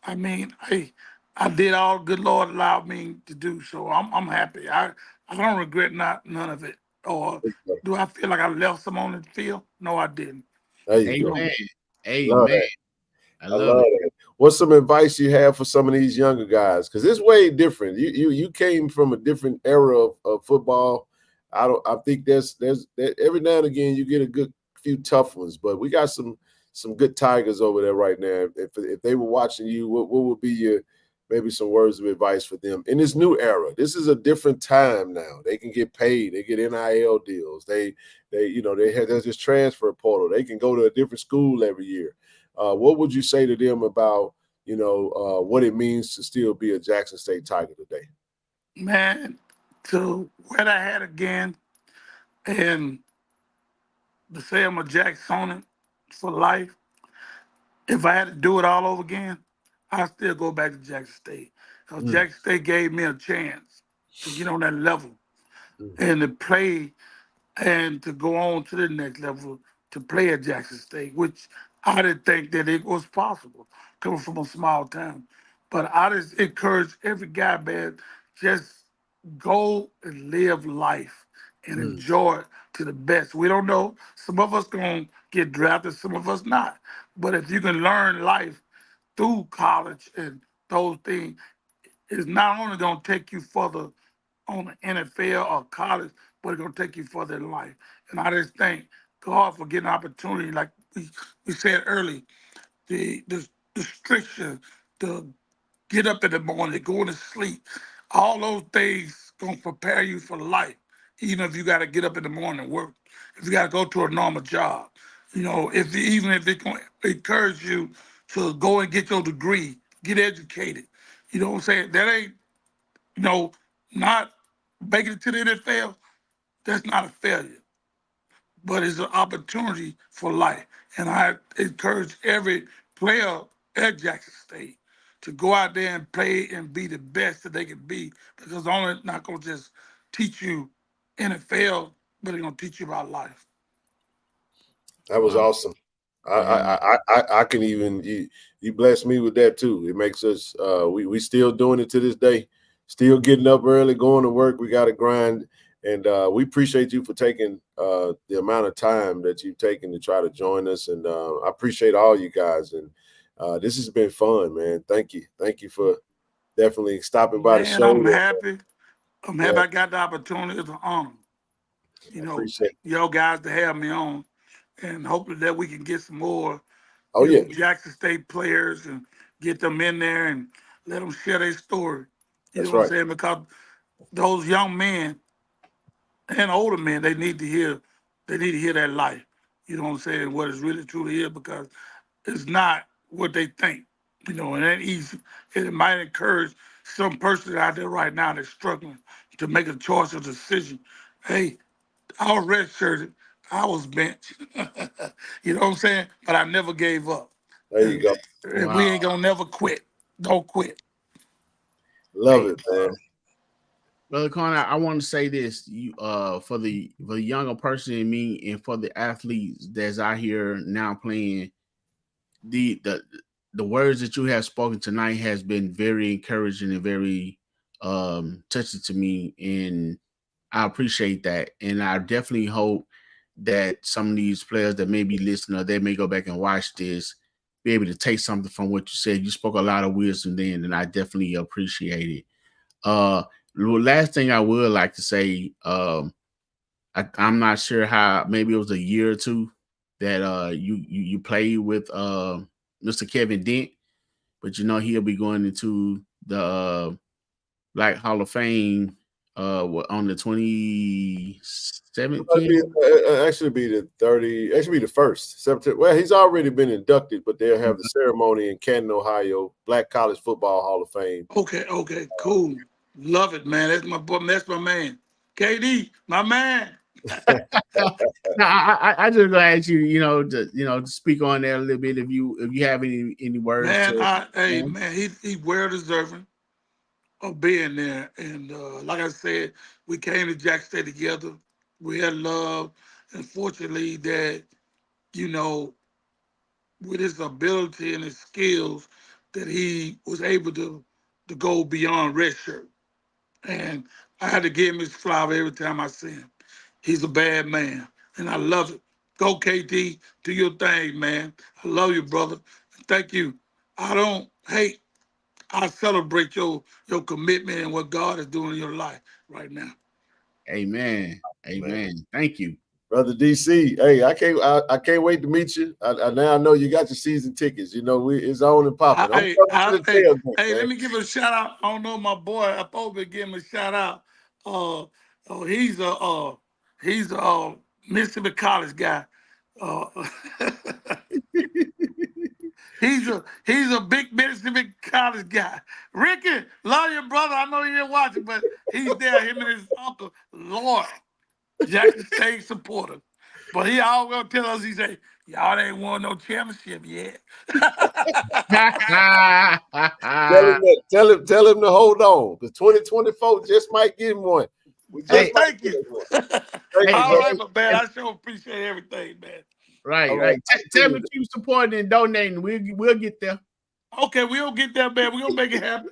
I mean, I did all good Lord allowed me to do, so I'm happy. I don't regret none of it. Or do I feel like I left some on the field? No, I didn't. There you go. Amen. Love Amen. that. I I love love it. it. What's some advice you have for some of these younger guys? Because it's way different. You came from a different era of football. I think there's that every now and again you get a good few tough ones, but we got some good Tigers over there right now. If they were watching you, what would be your maybe some words of advice for them in this new era? This is a different time now. They can get paid. They get NIL deals. There's this transfer portal. They can go to a different school every year. What would you say to them about, what it means to still be a Jackson State Tiger today? Man, to wear that hat again and to say I'm a Jacksonian for life, if I had to do it all over again, I'd still go back to Jackson State. Because Jackson State gave me a chance to get on that level and to play and to go on to the next level to play at Jackson State, which I didn't think that it was possible. coming from a small town. But I just encourage every guy, man, just go and live life and enjoy it to the best. We don't know. Some of us gonna get drafted, some of us not. But if you can learn life through college and those things, it's not only gonna take you further on the NFL or college, but it's gonna take you further in life. And I just thank God for getting an opportunity, like we said earlier, the restriction, the get up in the morning, going to sleep, all those things gonna prepare you for life. Even if you got to get up in the morning and work, if you got to go to a normal job, even if it's gonna encourage you to go and get your degree, get educated. You know what I'm saying? That ain't not making it to the NFL. That's not a failure, but it's an opportunity for life. And I encourage every player at Jackson State to go out there and play and be the best that they can be, because only not gonna just teach you NFL, but they're gonna teach you about life. That was awesome. I can even you blessed me with that too. It makes us we still doing it to this day, still getting up early, going to work. We got to grind, and we appreciate you for taking the amount of time that you've taken to try to join us. And I appreciate all you guys. And this has been fun, man. Thank you for definitely stopping by the show. I'm happy. I got the opportunity. It's an honor. Appreciate y'all guys to have me on, and hopefully that we can get some more Jackson State players and get them in there and let them share their story. You know what I'm saying? Because those young men and older men, they need to hear that life. You know what I'm saying? What is really truly is, because it's not what they think. And it ain't easy. It might encourage some person out there right now that's struggling to make a choice or decision. Hey, I was redshirted. I was benched. You know what I'm saying? But I never gave up. There you go. And we ain't gonna never quit. Don't quit. Love it, man. Brother Connor, I want to say this: you, for the younger person in me, and for the athletes that's out here now playing, the words that you have spoken tonight has been very encouraging and very touching to me, and I appreciate that. And I definitely hope that some of these players that may be listening or they may go back and watch this be able to take something from what you said. You spoke a lot of wisdom then, and I definitely appreciate it. The last thing I would like to say, I'm not sure how, maybe it was a year or two that you played with Mr. Kevin Dent, but he'll be going into the Black Hall of Fame on the 2017. Actually be the first September. Well, he's already been inducted, but they'll have the ceremony in Canton, Ohio, Black College Football Hall of Fame. Okay, cool. Love it, man. That's my boy. That's my man. KD, my man. No, I just gonna ask you, to speak on that a little bit if you have any words. Man, he's well deserving of being there. And like I said, we came to Jackson State together. We had love, and fortunately that with his ability and his skills, that he was able to go beyond redshirt. And I had to give him his flower every time I see him. He's a bad man, and I love it. Go, KD, do your thing, man. I love you, brother. Thank you. I don't hate. I celebrate your commitment and what God is doing in your life right now. Amen. Thank you, Brother DC. Hey, I can't wait to meet you. I now know you got your season tickets. It's on and popping. Hey, let me give a shout out. I don't know my boy. I supposed to give him a shout out. He's a Mississippi College guy. He's a big Mississippi College guy. Ricky, love your brother. I know you're watching, but he's there. Him and his uncle, Lord, Jackson State supporter. But he always gonna tell us, he say, y'all ain't won no championship yet. Tell him to hold on, because 2024 just might get him one. Thank you. All right, but man, I sure appreciate everything, man. Right. Tell me to keep supporting and donating. We'll get there. Okay, we'll get that, man. We're gonna make it happen.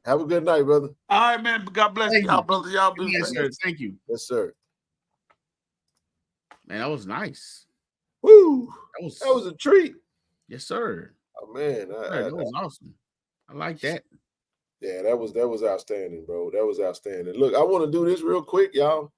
Have a good night, brother. All right, man. God bless y'all, brother. Y'all be Yes, blessed. sir. Thank you. Yes, sir. Man, that was nice. Woo! That was a treat. Yes, sir. Oh man, that was awesome. I like that. Yeah, that was outstanding, bro. That was outstanding. Look, I want to do this real quick, y'all.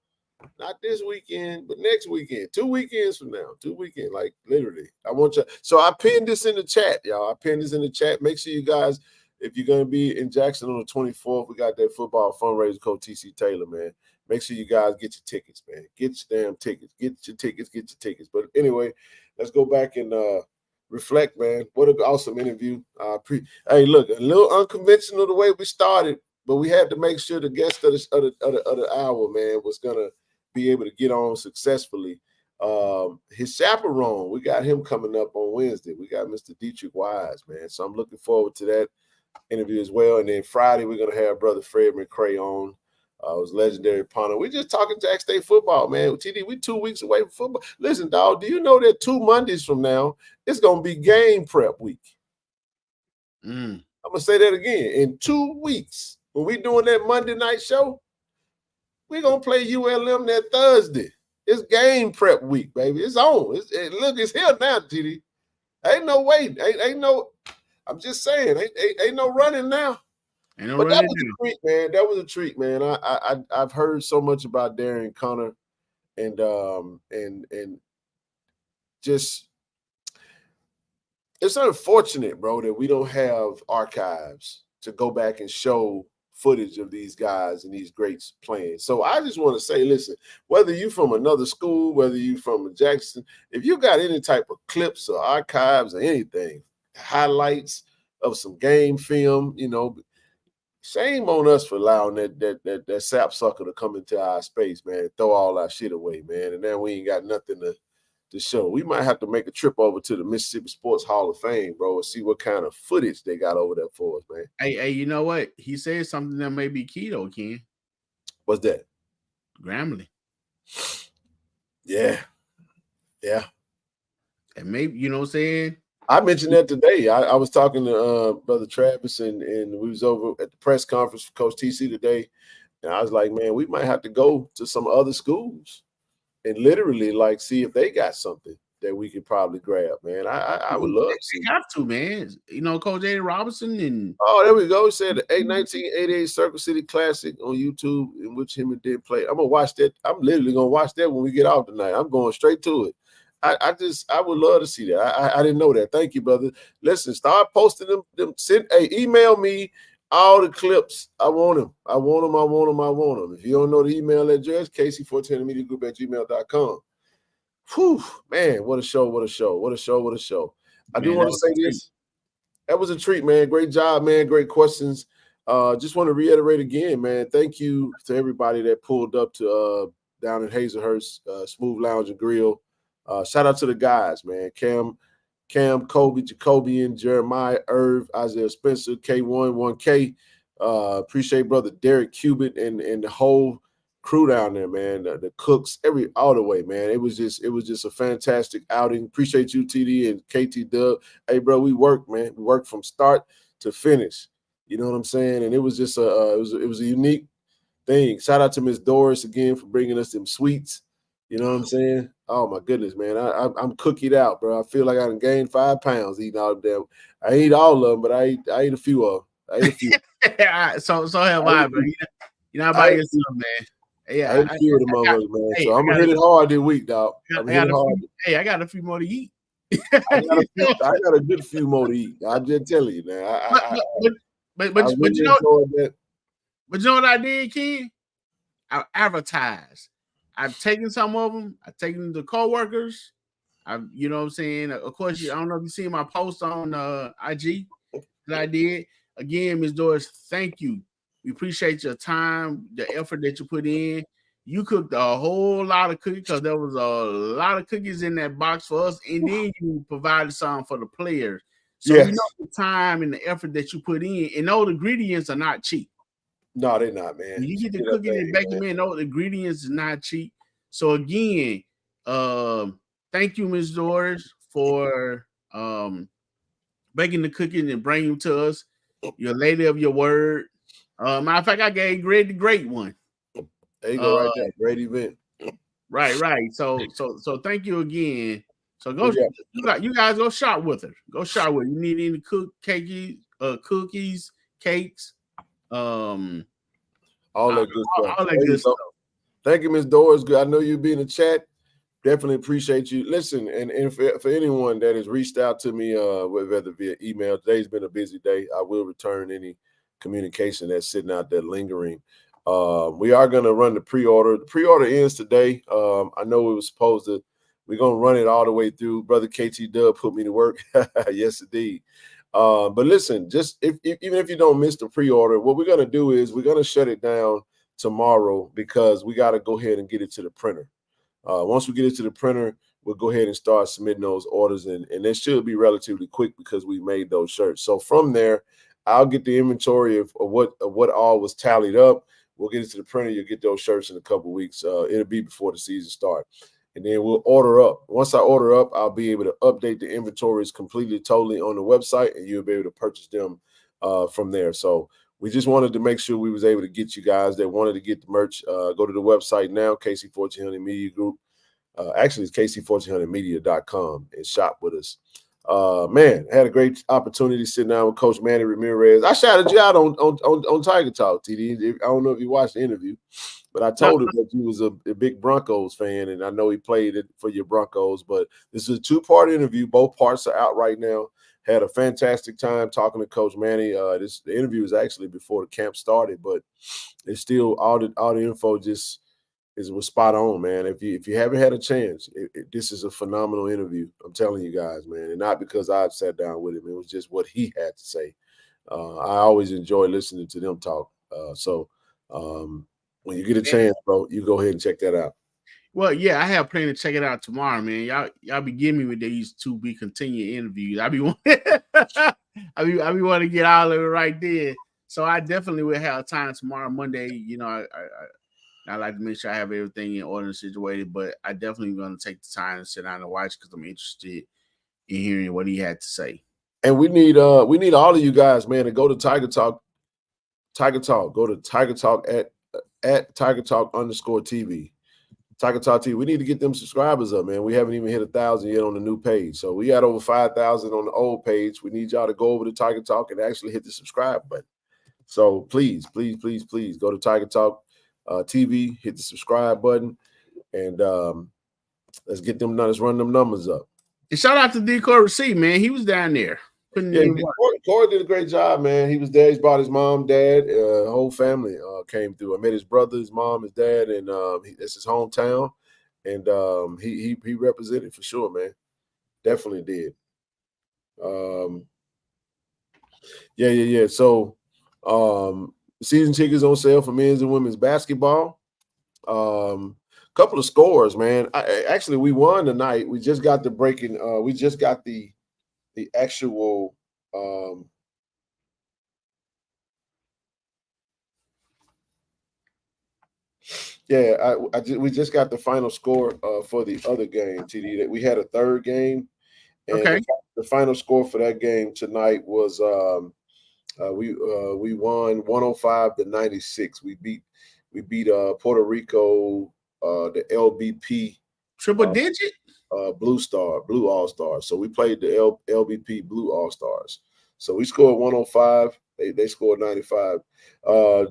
Not this weekend, but next weekend. 2 weekends from now. 2 weekends, like literally. I want you. So I pinned this in the chat, y'all. I pinned this in the chat. Make sure you guys, if you're gonna be in Jackson on the 24th, we got that football fundraiser called TC Taylor, man. Make sure you guys get your tickets, man. Get your damn tickets. Get your tickets. But anyway, let's go back and reflect, man. What an awesome interview. Hey, look, a little unconventional the way we started, but we had to make sure the guest of the hour, man, was gonna be able to get on successfully. His chaperone, we got him coming up on Wednesday. We got Mr. Dietrich Wise, man. So I'm looking forward to that interview as well. And then Friday, we're gonna have Brother Fred McCray on. It was legendary punter. We're just talking Jack State football, man. TD, we 2 weeks away from football. Listen, dog, do you know that 2 Mondays from now, it's gonna be game prep week? I'm gonna say that again. In 2 weeks, when we doing that Monday night show, we're gonna play ULM that Thursday. It's game prep week, baby. It's on. Look, it's here now, TD. Ain't no waiting. Ain't no. I'm just saying, ain't no running now. But that was a treat, man. That was a treat, man. I've heard so much about Darion Connor, and just it's unfortunate, bro, that we don't have archives to go back and show footage of these guys and these greats playing. So I just want to say, listen, whether you from another school, whether you from Jackson, if you got any type of clips or archives or anything, highlights of some game film, shame on us for allowing that sapsucker to come into our space, man, throw all our shit away, man. And now we ain't got nothing to show. We might have to make a trip over to the Mississippi Sports Hall of Fame, bro, and see what kind of footage they got over there for us, man. Hey, you know what? He said something that may be key though, Ken. What's that? Grambling. Yeah. And maybe, you know what I'm saying? I mentioned that today. I was talking to Brother Travis, and we was over at the press conference for Coach TC today, and I was like, man, we might have to go to some other schools and literally like see if they got something that we could probably grab, man. I would love to see. You have to, man. Coach Eddie Robinson and there we go. He said the 1988 Circle City Classic on YouTube, in which him and did play. I'm gonna watch that. I'm literally gonna watch that when we get off tonight. I'm going straight to it. I would love to see that. I didn't know that. Thank you, brother. Listen, start posting them. Email me all the clips. I want them. If you don't know the email address, KC-1400mediagroup@gmail.com. Whew, man, what a show. I do want to say this. That was a treat, man. Great job, man. Great questions. Just want to reiterate again, man. Thank you to everybody that pulled up to down in Hazelhurst, Smooth Lounge and Grill. Shout out to the guys, man. Cam, Kobe, Jacobian, Jeremiah, Irv, Isaiah Spencer, K1, 1K. Appreciate brother Derek Cubitt and the whole crew down there, man. The cooks, all the way, man. It was just a fantastic outing. Appreciate you, TD and KT Dub. Hey, bro, we worked, man. We worked from start to finish. You know what I'm saying? And it was just it was a unique thing. Shout out to Miss Doris again for bringing us them sweets. You know what I'm saying? Oh my goodness, man! I'm cookied out, bro. I feel like I done gained 5 pounds eating all of them. I ate all of them, but I ate a few of them. So have I, bro. You're not by yourself, man. Yeah, I ate a few of them motherfuckers, man. So I'm gonna hit it hard this week, dog. I got a few more to eat. I got a good few more to eat. I'm just telling you, man. But you know what I did, Ken? I advertised. I've taken some of them. I've taken them to coworkers. You know what I'm saying? Of course, I don't know if you seen my post on IG that I did. Again, Ms. Doris, thank you. We appreciate your time, the effort that you put in. You cooked a whole lot of cookies because there was a lot of cookies in that box for us, and then you provided some for the players. So you know the time and the effort that you put in, and all the ingredients are not cheap. No, they're not, man. When you get the cookies and baking, man, all the ingredients is not cheap. So again, thank you, Ms. Doris, for baking the cookies and bring them to us. You're a lady of your word. Matter of fact, I gave Greg the great one. There you go, right there. Great event. Right. So thank you again. So go, you guys go shop with her. Go shop with her. You need any cookies, cakes, all that good stuff. All that good stuff. Thank you, Ms. Doris. I know you'll be in the chat. Definitely appreciate you. Listen, and for anyone that has reached out to me, whether via email, today's been a busy day. I will return any communication that's sitting out there lingering. We are going to run the pre-order. The pre-order ends today. I know we were supposed to. We're going to run it all the way through. Brother KT Dub put me to work. Yes, indeed. But listen, just even if you don't miss the pre-order, what we're going to do is we're going to shut it down tomorrow because we got to go ahead and get it to the printer. Once we get it to the printer, we'll go ahead and start submitting those orders, and they should be relatively quick because we made those shirts. So from there, I'll get the inventory of what all was tallied up. We'll get it to the printer. You'll get those shirts in a couple of weeks. It'll be before the season starts. And then we'll order up. Once I order up, I'll be able to update the inventories completely, totally on the website, and you'll be able to purchase them from there. So we just wanted to make sure we was able to get you guys that wanted to get the merch. Go to the website now, KC-1400 Media Group. Actually, it's KC-1400media.com and shop with us. Man, I had a great opportunity sitting down with Coach Manny Ramirez. I shouted you out on Tiger Talk, TD. I don't know if you watched the interview, but I told him that you was a big Broncos fan, and I know he played it for your Broncos. But this is a two-part interview. Both parts are out right now. Had a fantastic time talking to Coach Manny. The interview was actually before the camp started, but it's still all the info just was spot on, man. If you haven't had a chance, this is a phenomenal interview. I'm telling you guys, man, and not because I sat down with him. It was just what he had to say. I always enjoy listening to them talk. So when you get a chance, bro, you go ahead and check that out. Well, yeah, I have planned to check it out tomorrow, man. Y'all be giving me with these to be continued interviews. I be wanting to get all of it right there. So I definitely will have time tomorrow, Monday. You know, I like to make sure I have everything in order and situated, but I definitely going to take the time and sit down and watch because I'm interested in hearing what he had to say. And we need all of you guys, man, to go to Tiger Talk. Go to Tiger Talk at Tiger Talk _TV. Tiger Talk TV. We need to get them subscribers up, man. We haven't even hit 1,000 yet on the new page. So we got over 5,000 on the old page. We need y'all to go over to Tiger Talk and actually hit the subscribe button. So please go to Tiger Talk TV, hit the subscribe button, and let's get them. Let's run them numbers up. And shout out to Decoy Receipt, man. He was down there. Corey did a great job, man. He was there. He brought his mom, dad, whole family came through. I met his brother, his mom, his dad, and it's his hometown. And he represented for sure, man. Definitely did. Yeah. So season tickets on sale for men's and women's basketball. Couple of scores, man. Actually, we won tonight. We just got the breaking. We just got the actual. We just got the final score for the other game, TD. That we had a third game, and okay. The final score for that game tonight was we won 105-96. We beat Puerto Rico, the LBP triple digit Blue All Stars. So we played the LBP Blue All Stars. So we scored 105. They scored 95.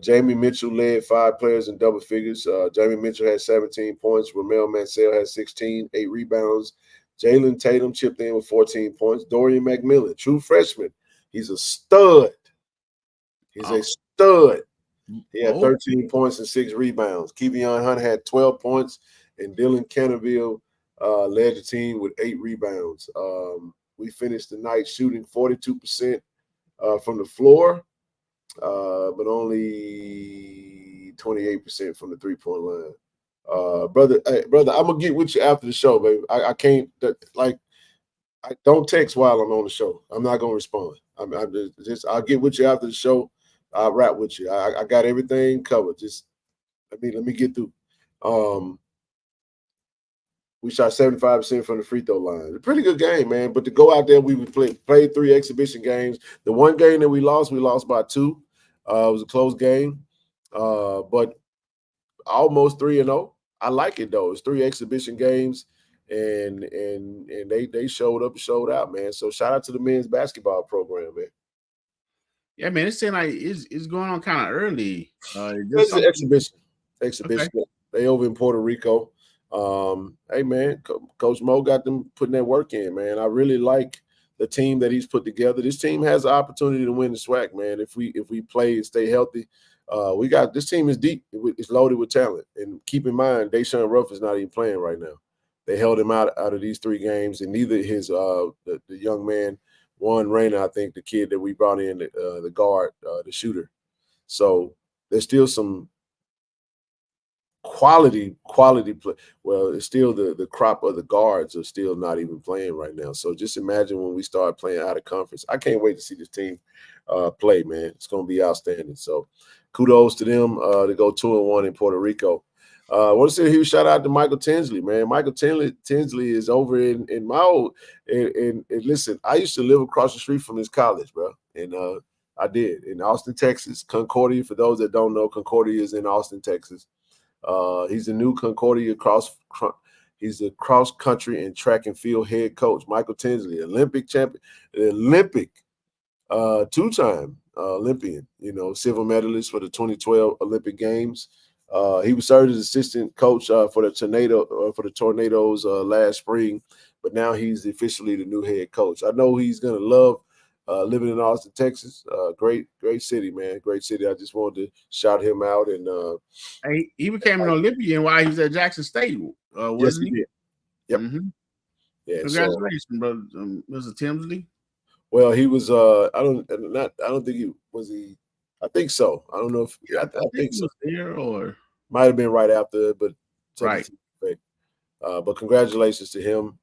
Jamie Mitchell led 5 players in double figures. Jamie Mitchell had 17 points. Ramel Mansell had 16, 8 rebounds. Jalen Tatum chipped in with 14 points. Dorian McMillan, true freshman. He's a stud. A stud. He had 13 points and 6 rebounds. Kevion Hunt had 12 points, and Dylan Canterville led the team with 8 rebounds. We finished the night shooting 42% from the floor, but only 28% from the 3-point line. Brother, I'm gonna get with you after the show, baby. I can't I don't text while I'm on the show. I'm not gonna respond. I'll get with you after the show. I'll rap with you. I got everything covered. Just let me get through. We shot 75% from the free throw line. A pretty good game, man. But to go out there, we would played 3 exhibition games. The one game that we lost by 2. It was a close game, but almost 3-0. I like it though. It's 3 exhibition games, and they showed up and showed out, man. So shout out to the men's basketball program, man. Yeah, man, it seemed like it's going on kind of early. It's an exhibition. Okay. They over in Puerto Rico. Hey man, Coach Mo got them putting that work in, man. I really like the team that he's put together. This team has the opportunity to win the SWAC, man. If we play and stay healthy, we got this team is deep. It's loaded with talent. And keep in mind, Deshaun Ruff is not even playing right now. They held him out of these 3 games, and neither his the young man, Juan Reyna, I think the kid that we brought in, the guard, the shooter. So there's still some quality play. Well, it's still the crop of the guards are still not even playing right now. So just imagine when we start playing out of conference. I can't wait to see this team play, man. It's going to be outstanding. So kudos to them to go 2-1 in Puerto Rico. I want to say a huge shout out to Michael Tinsley, man. Michael Tinsley is over in my old and listen, I used to live across the street from his college, bro. And I did in Austin, Texas. Concordia, for those that don't know, Concordia is in Austin, Texas. He's the new Concordia he's the cross country and track and field head coach. Michael Tinsley, Olympic champion, 2-time Olympian, silver medalist for the 2012 Olympic Games. He was served as assistant coach for the Tornadoes last spring, but now he's officially the new head coach. I know he's gonna love living in Austin, Texas. Great city, man. Great city. I just wanted to shout him out. And he became an Olympian while he was at Jackson State, wasn't he? Yep. Mm-hmm. Yeah. Congratulations, brother, Mr. Tinsley. Well, he was. I don't think he was. I think so. I don't know if I think so. There or might have been right after, but right. But congratulations to him.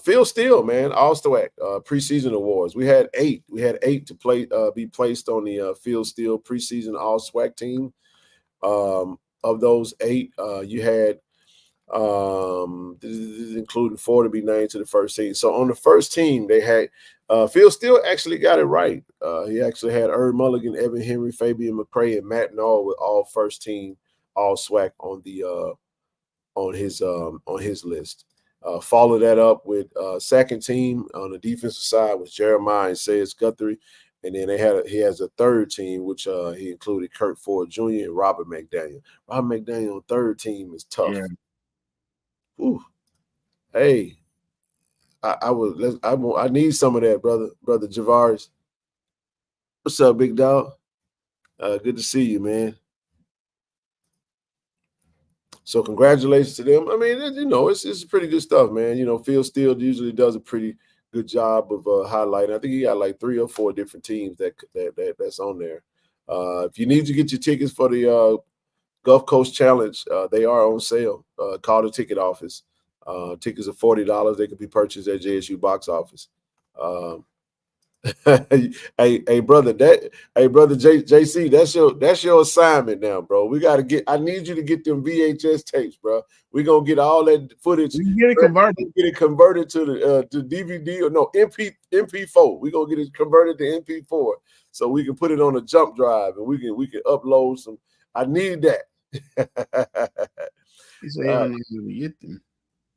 Phil Steele, man, all SWAC preseason awards. We had 8. We had 8 to be placed on the Phil Steele preseason all SWAC team. Of those 8, you had including 4 to be named to the first team. So on the first team, they had Phil Steele actually got it right. He actually had Herb Mulligan, Evan Henry, Fabian McCray, and Matt Nall with all first team all SWAC on the on his list. Follow that up with second team on the defensive side was Jeremiah and Sayers Guthrie. And then he has a third team, which he included Kurt Ford Jr. and Robert McDaniel. Robert McDaniel on third team is tough. Yeah. Ooh. Hey, I need some of that, brother Javaris. What's up, big dog? Good to see you, man. So congratulations to them. I mean, it's pretty good stuff, man. Phil Steele usually does a pretty good job of highlighting. I think he got like 3 or 4 different teams that's on there. If you need to get your tickets for the Gulf Coast Challenge, they are on sale. Call the ticket office. Tickets are $40. They can be purchased at JSU box office. hey brother JC, that's your assignment now, bro. I need you to get them VHS tapes, bro. We're gonna get all that footage. We get it converted to the to DVD or no MP4. We're gonna get it converted to MP4 so we can put it on a jump drive and we can upload some. I need that. Get them.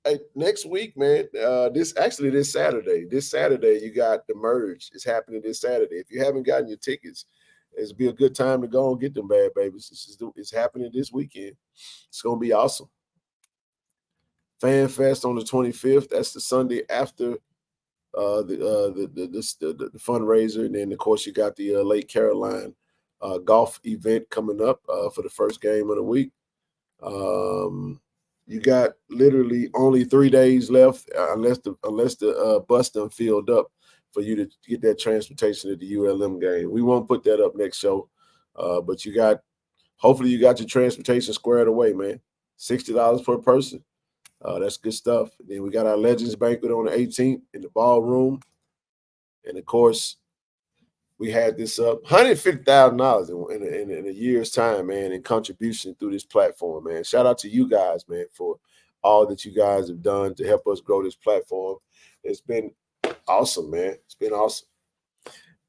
Hey, next week, man. This Saturday. This Saturday, you got the merge. It's happening this Saturday. If you haven't gotten your tickets, it'll be a good time to go and get them bad babies. It's happening this weekend. It's gonna be awesome. Fan Fest on the 25th. That's the Sunday after the fundraiser, and then of course you got the Lake Caroline golf event coming up for the first game of the week. You got literally only 3 days left, unless the bus done filled up for you to get that transportation to the ULM game. We won't put that up next show, but hopefully you got your transportation squared away, man. $60 per person. That's good stuff. Then we got our Legends Banquet on the 18th in the ballroom, and of course, we had this up $150,000 in a year's time, man, in contribution through this platform, man. Shout out to you guys, man, for all that you guys have done to help us grow this platform. It's been awesome, man. It's been awesome.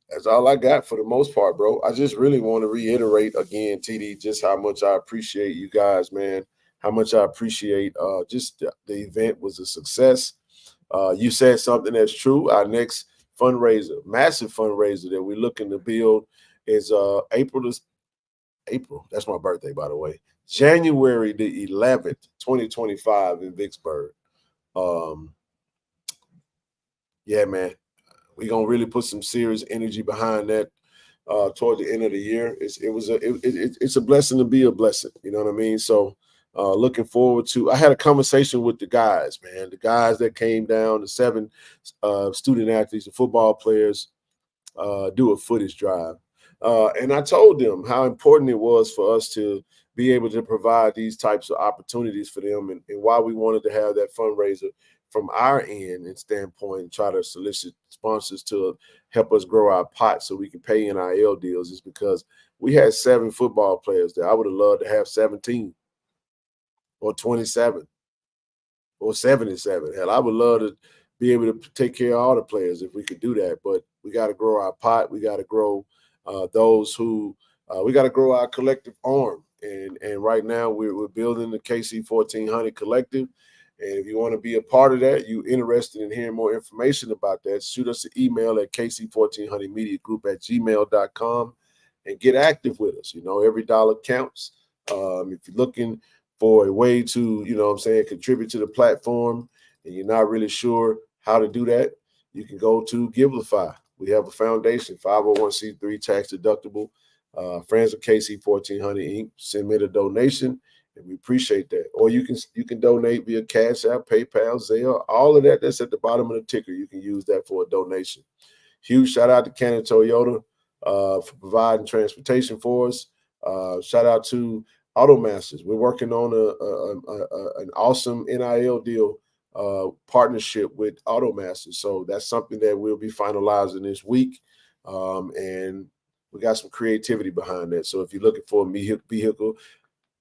That's all I got for the most part, bro. I just really want to reiterate again, TD, just how much I appreciate you guys, man. How much I appreciate just the event was a success. You said something that's true. Our next fundraiser, massive fundraiser that we're looking to build is April. That's my birthday, by the way. January the 11th, 2025 in Vicksburg. Yeah, man. We're gonna really put some serious energy behind that toward the end of the year. It's a blessing to be a blessing. You know what I mean? So looking forward to. I had a conversation with the guys, man. The guys that came down, the 7 student athletes, the football players, do a footage drive, and I told them how important it was for us to be able to provide these types of opportunities for them, and why we wanted to have that fundraiser from our end and standpoint, and try to solicit sponsors to help us grow our pot so we can pay NIL deals, is because we had 7 football players there. I would have loved to have 17 or 27 or 77. Hell, I would love to be able to take care of all the players if we could do that. But we got to grow our pot. We got to grow those who we got to grow our collective arm. And right now we're building the KC-1400 collective. And if you want to be a part of that, you're interested in hearing more information about that, shoot us an email at kc1400mediagroup@gmail.com and get active with us. You know, every dollar counts. If you're looking for a way to, you know what I'm saying, contribute to the platform and you're not really sure how to do that, you can go to Givelify. We have a foundation, 501c3 tax deductible. Friends of KC-1400 Inc. Submit a donation, and we appreciate that. Or you can donate via Cash App, PayPal, Zelle, all of that. That's at the bottom of the ticker. You can use that for a donation. Huge shout out to Cannon Toyota for providing transportation for us. Shout out to Automasters. We're working on an awesome NIL deal partnership with Automasters. So that's something that we'll be finalizing this week. And we got some creativity behind that. So if you're looking for a vehicle,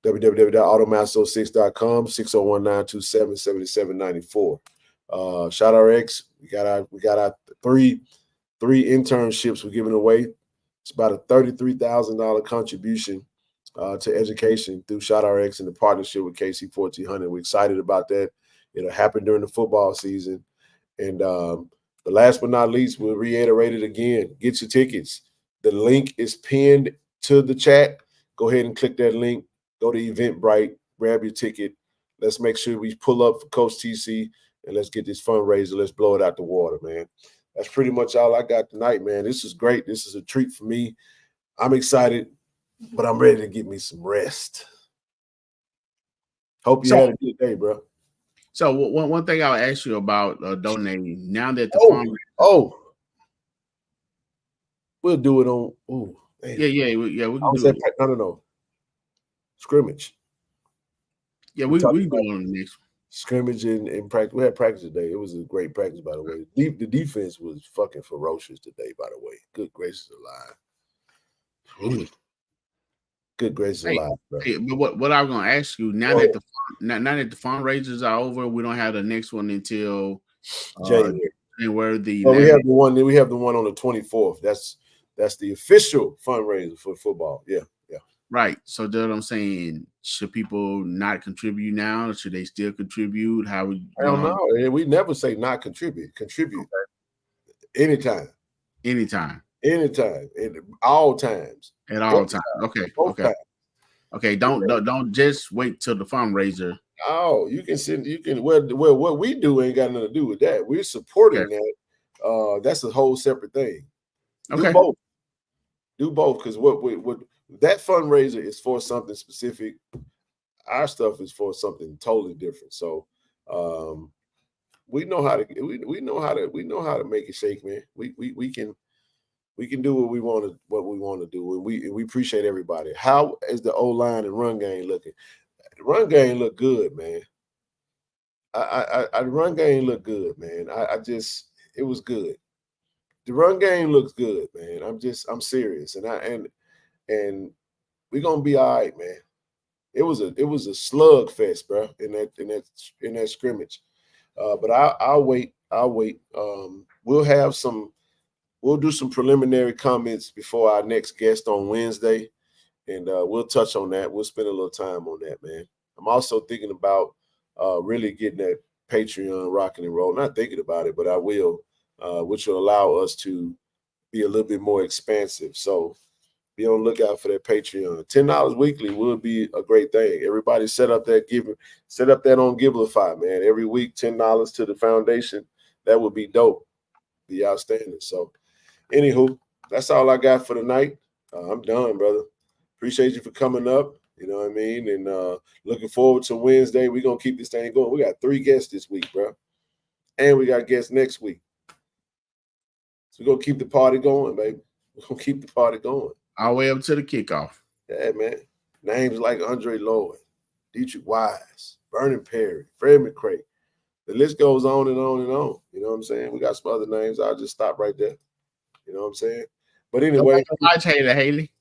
www.automaster06.com, 601-927-7794. ShotRx, we got our three internships we're giving away. It's about a $33,000 contribution to education through ShotRx in the partnership with KC-1400. We're excited about that. It'll happen during the football season. And the last but not least, we'll reiterate it again. Get your tickets. The link is pinned to the chat. Go ahead and click that link. Go to Eventbrite, grab your ticket. Let's make sure we pull up for Coach TC, and let's get this fundraiser. Let's blow it out the water, man. That's pretty much all I got tonight, man. This is great. This is a treat for me. I'm excited, but I'm ready to get me some rest. Hope you had a good day, bro. So one thing I'll ask you about donating, now that the we'll do it on. Man. Yeah. We can do it. No. Scrimmage. Yeah, we go on the next one. Scrimmage and practice. We had practice today. It was a great practice, by the way. The defense was fucking ferocious today, by the way. Good gracious alive. Good gracious alive, bro. Hey, but what I was gonna ask you, now that the fundraisers are over, we don't have the next one until January. We have the one on the 24th. That's the official fundraiser for football. Yeah. Right. So that's what I'm saying. Should people not contribute now? Should they still contribute? How would I don't know. We never say not contribute. Contribute anytime. Anytime. At all times. At all times. Okay. Don't just wait till the fundraiser. Oh, you can send. You can. Well, what we do ain't got nothing to do with that. We're supporting that. That's a whole separate thing. Okay. Do both, because what that fundraiser is for something specific. Our stuff is for something totally different. So we know how to make it shake, man. We can do what we want to do, and we appreciate everybody. How is the O-line and run game looking? The run game look good, man. The run game look good, man. It was good. The run game looks good, man. I'm serious, and we're gonna be all right, man. It was a slug fest, bro, in that scrimmage. But I'll wait. We'll do some preliminary comments before our next guest on Wednesday, and we'll touch on that. We'll spend a little time on that, man. I'm also thinking about really getting that Patreon rocking and roll. Not thinking about it, but I will, which will allow us to be a little bit more expansive. So be on the lookout for that Patreon. $10 weekly would be a great thing. Everybody set up that on Givelify, man. Every week, $10 to the foundation. That would be dope. Be outstanding. So, anywho, that's all I got for tonight. I'm done, brother. Appreciate you for coming up. You know what I mean? And looking forward to Wednesday. We're going to keep this thing going. We got 3 guests this week, bro. And we got guests next week. So we're going to keep the party going, baby. We're going to keep the party going. All the way up to the kickoff. Yeah, man. Names like Andre Lloyd, Dietrich Wise, Vernon Perry, Fred McCray. The list goes on and on and on. You know what I'm saying? We got some other names. I'll just stop right there. You know what I'm saying? But anyway. I Taylor Haley.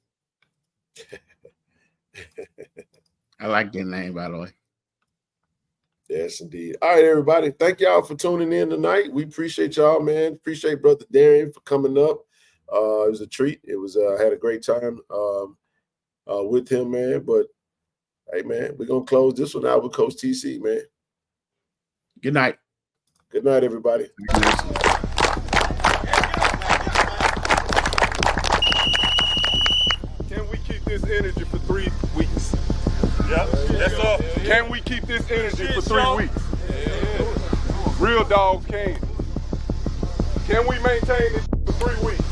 I like that name, by the way. Yes, indeed. All right, everybody. Thank y'all for tuning in tonight. We appreciate y'all, man. Appreciate Brother Darion for coming up. It was a treat. It was I had a great time with him, man. But hey, man, we're gonna close this one out with Coach TC, man. Good night. Good night, everybody. Can we keep this energy for 3 weeks? Yep. That's all. Can we keep this energy for 3 weeks? Real dogs can. Can we maintain this for 3 weeks?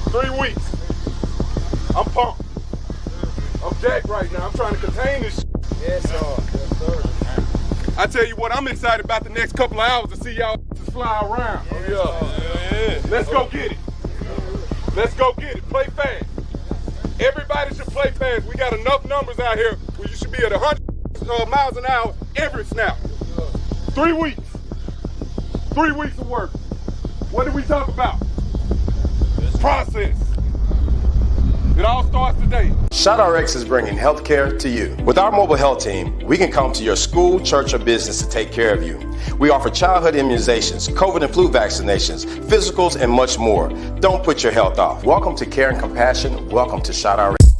3 weeks. I'm pumped. I'm jacked right now. I'm trying to contain this. Yes, sir. Yes, sir. I tell you what, I'm excited about the next couple of hours to see y'all fly around. Yeah. Let's go get it. Let's go get it. Play fast. Everybody should play fast. We got enough numbers out here where you should be at 100 miles an hour every snap. 3 weeks. 3 weeks of work. What did we talk about? Process. It all starts today. ShotRx is bringing healthcare to you. With our mobile health team, we can come to your school, church, or business to take care of you. We offer childhood immunizations, COVID and flu vaccinations, physicals, and much more. Don't put your health off. Welcome to Care and Compassion. Welcome to ShotRx.